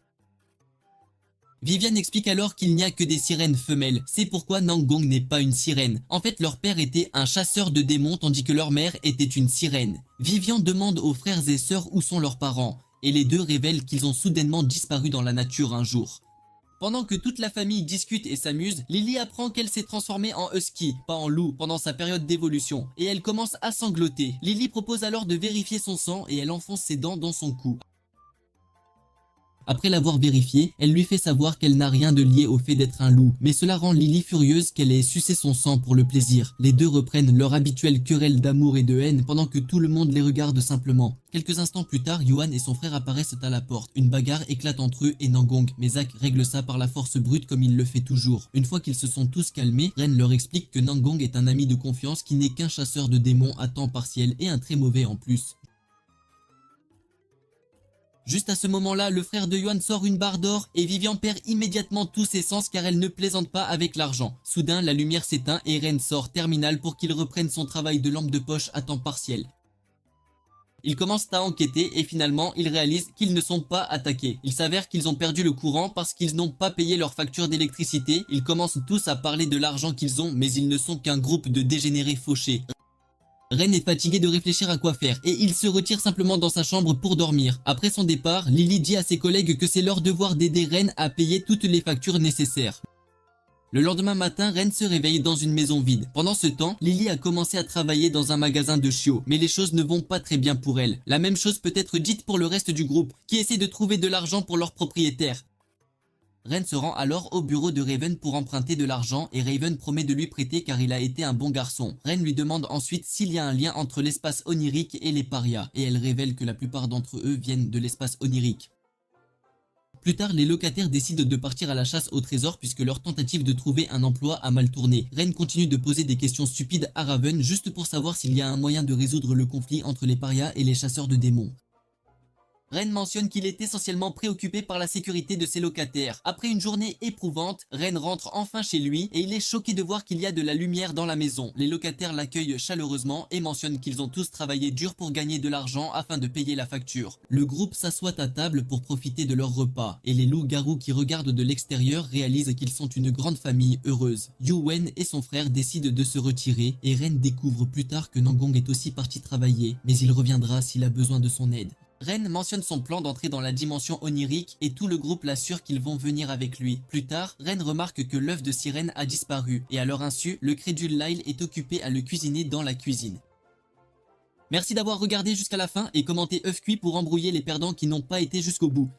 Viviane explique alors qu'il n'y a que des sirènes femelles, c'est pourquoi Nangong n'est pas une sirène. En fait, leur père était un chasseur de démons tandis que leur mère était une sirène. Viviane demande aux frères et sœurs où sont leurs parents, et les deux révèlent qu'ils ont soudainement disparu dans la nature un jour. Pendant que toute la famille discute et s'amuse, Lily apprend qu'elle s'est transformée en husky, pas en loup, pendant sa période d'évolution, et elle commence à sangloter. Lily propose alors de vérifier son sang et elle enfonce ses dents dans son cou. Après l'avoir vérifié, elle lui fait savoir qu'elle n'a rien de lié au fait d'être un loup, mais cela rend Lily furieuse qu'elle ait sucé son sang pour le plaisir. Les deux reprennent leur habituelle querelle d'amour et de haine pendant que tout le monde les regarde simplement. Quelques instants plus tard, Yuan et son frère apparaissent à la porte. Une bagarre éclate entre eux et Nangong, mais Zack règle ça par la force brute comme il le fait toujours. Une fois qu'ils se sont tous calmés, Ren leur explique que Nangong est un ami de confiance qui n'est qu'un chasseur de démons à temps partiel et un très mauvais en plus. Juste à ce moment-là, le frère de Yuan sort une barre d'or et Vivian perd immédiatement tous ses sens car elle ne plaisante pas avec l'argent. Soudain, la lumière s'éteint et Ren sort terminal pour qu'il reprenne son travail de lampe de poche à temps partiel. Ils commencent à enquêter et finalement, ils réalisent qu'ils ne sont pas attaqués. Il s'avère qu'ils ont perdu le courant parce qu'ils n'ont pas payé leur facture d'électricité. Ils commencent tous à parler de l'argent qu'ils ont, mais ils ne sont qu'un groupe de dégénérés fauchés. Ren est fatigué de réfléchir à quoi faire et il se retire simplement dans sa chambre pour dormir. Après son départ, Lily dit à ses collègues que c'est leur devoir d'aider Ren à payer toutes les factures nécessaires. Le lendemain matin, Ren se réveille dans une maison vide. Pendant ce temps, Lily a commencé à travailler dans un magasin de chiots, mais les choses ne vont pas très bien pour elle. La même chose peut être dite pour le reste du groupe, qui essaie de trouver de l'argent pour leur propriétaire. Ren se rend alors au bureau de Raven pour emprunter de l'argent et Raven promet de lui prêter car il a été un bon garçon. Ren lui demande ensuite s'il y a un lien entre l'espace onirique et les parias et elle révèle que la plupart d'entre eux viennent de l'espace onirique. Plus tard, les locataires décident de partir à la chasse au trésor puisque leur tentative de trouver un emploi a mal tourné. Ren continue de poser des questions stupides à Raven juste pour savoir s'il y a un moyen de résoudre le conflit entre les parias et les chasseurs de démons. Ren mentionne qu'il est essentiellement préoccupé par la sécurité de ses locataires. Après une journée éprouvante, Ren rentre enfin chez lui et il est choqué de voir qu'il y a de la lumière dans la maison. Les locataires l'accueillent chaleureusement et mentionnent qu'ils ont tous travaillé dur pour gagner de l'argent afin de payer la facture. Le groupe s'assoit à table pour profiter de leur repas et les loups-garous qui regardent de l'extérieur réalisent qu'ils sont une grande famille heureuse. Yu Wen et son frère décident de se retirer et Ren découvre plus tard que Nangong est aussi parti travailler, mais il reviendra s'il a besoin de son aide. Ren mentionne son plan d'entrer dans la dimension onirique et tout le groupe l'assure qu'ils vont venir avec lui. Plus tard, Ren remarque que l'œuf de sirène a disparu et à leur insu, le crédule Lyle est occupé à le cuisiner dans la cuisine. Merci d'avoir regardé jusqu'à la fin et commenté œuf cuit pour embrouiller les perdants qui n'ont pas été jusqu'au bout.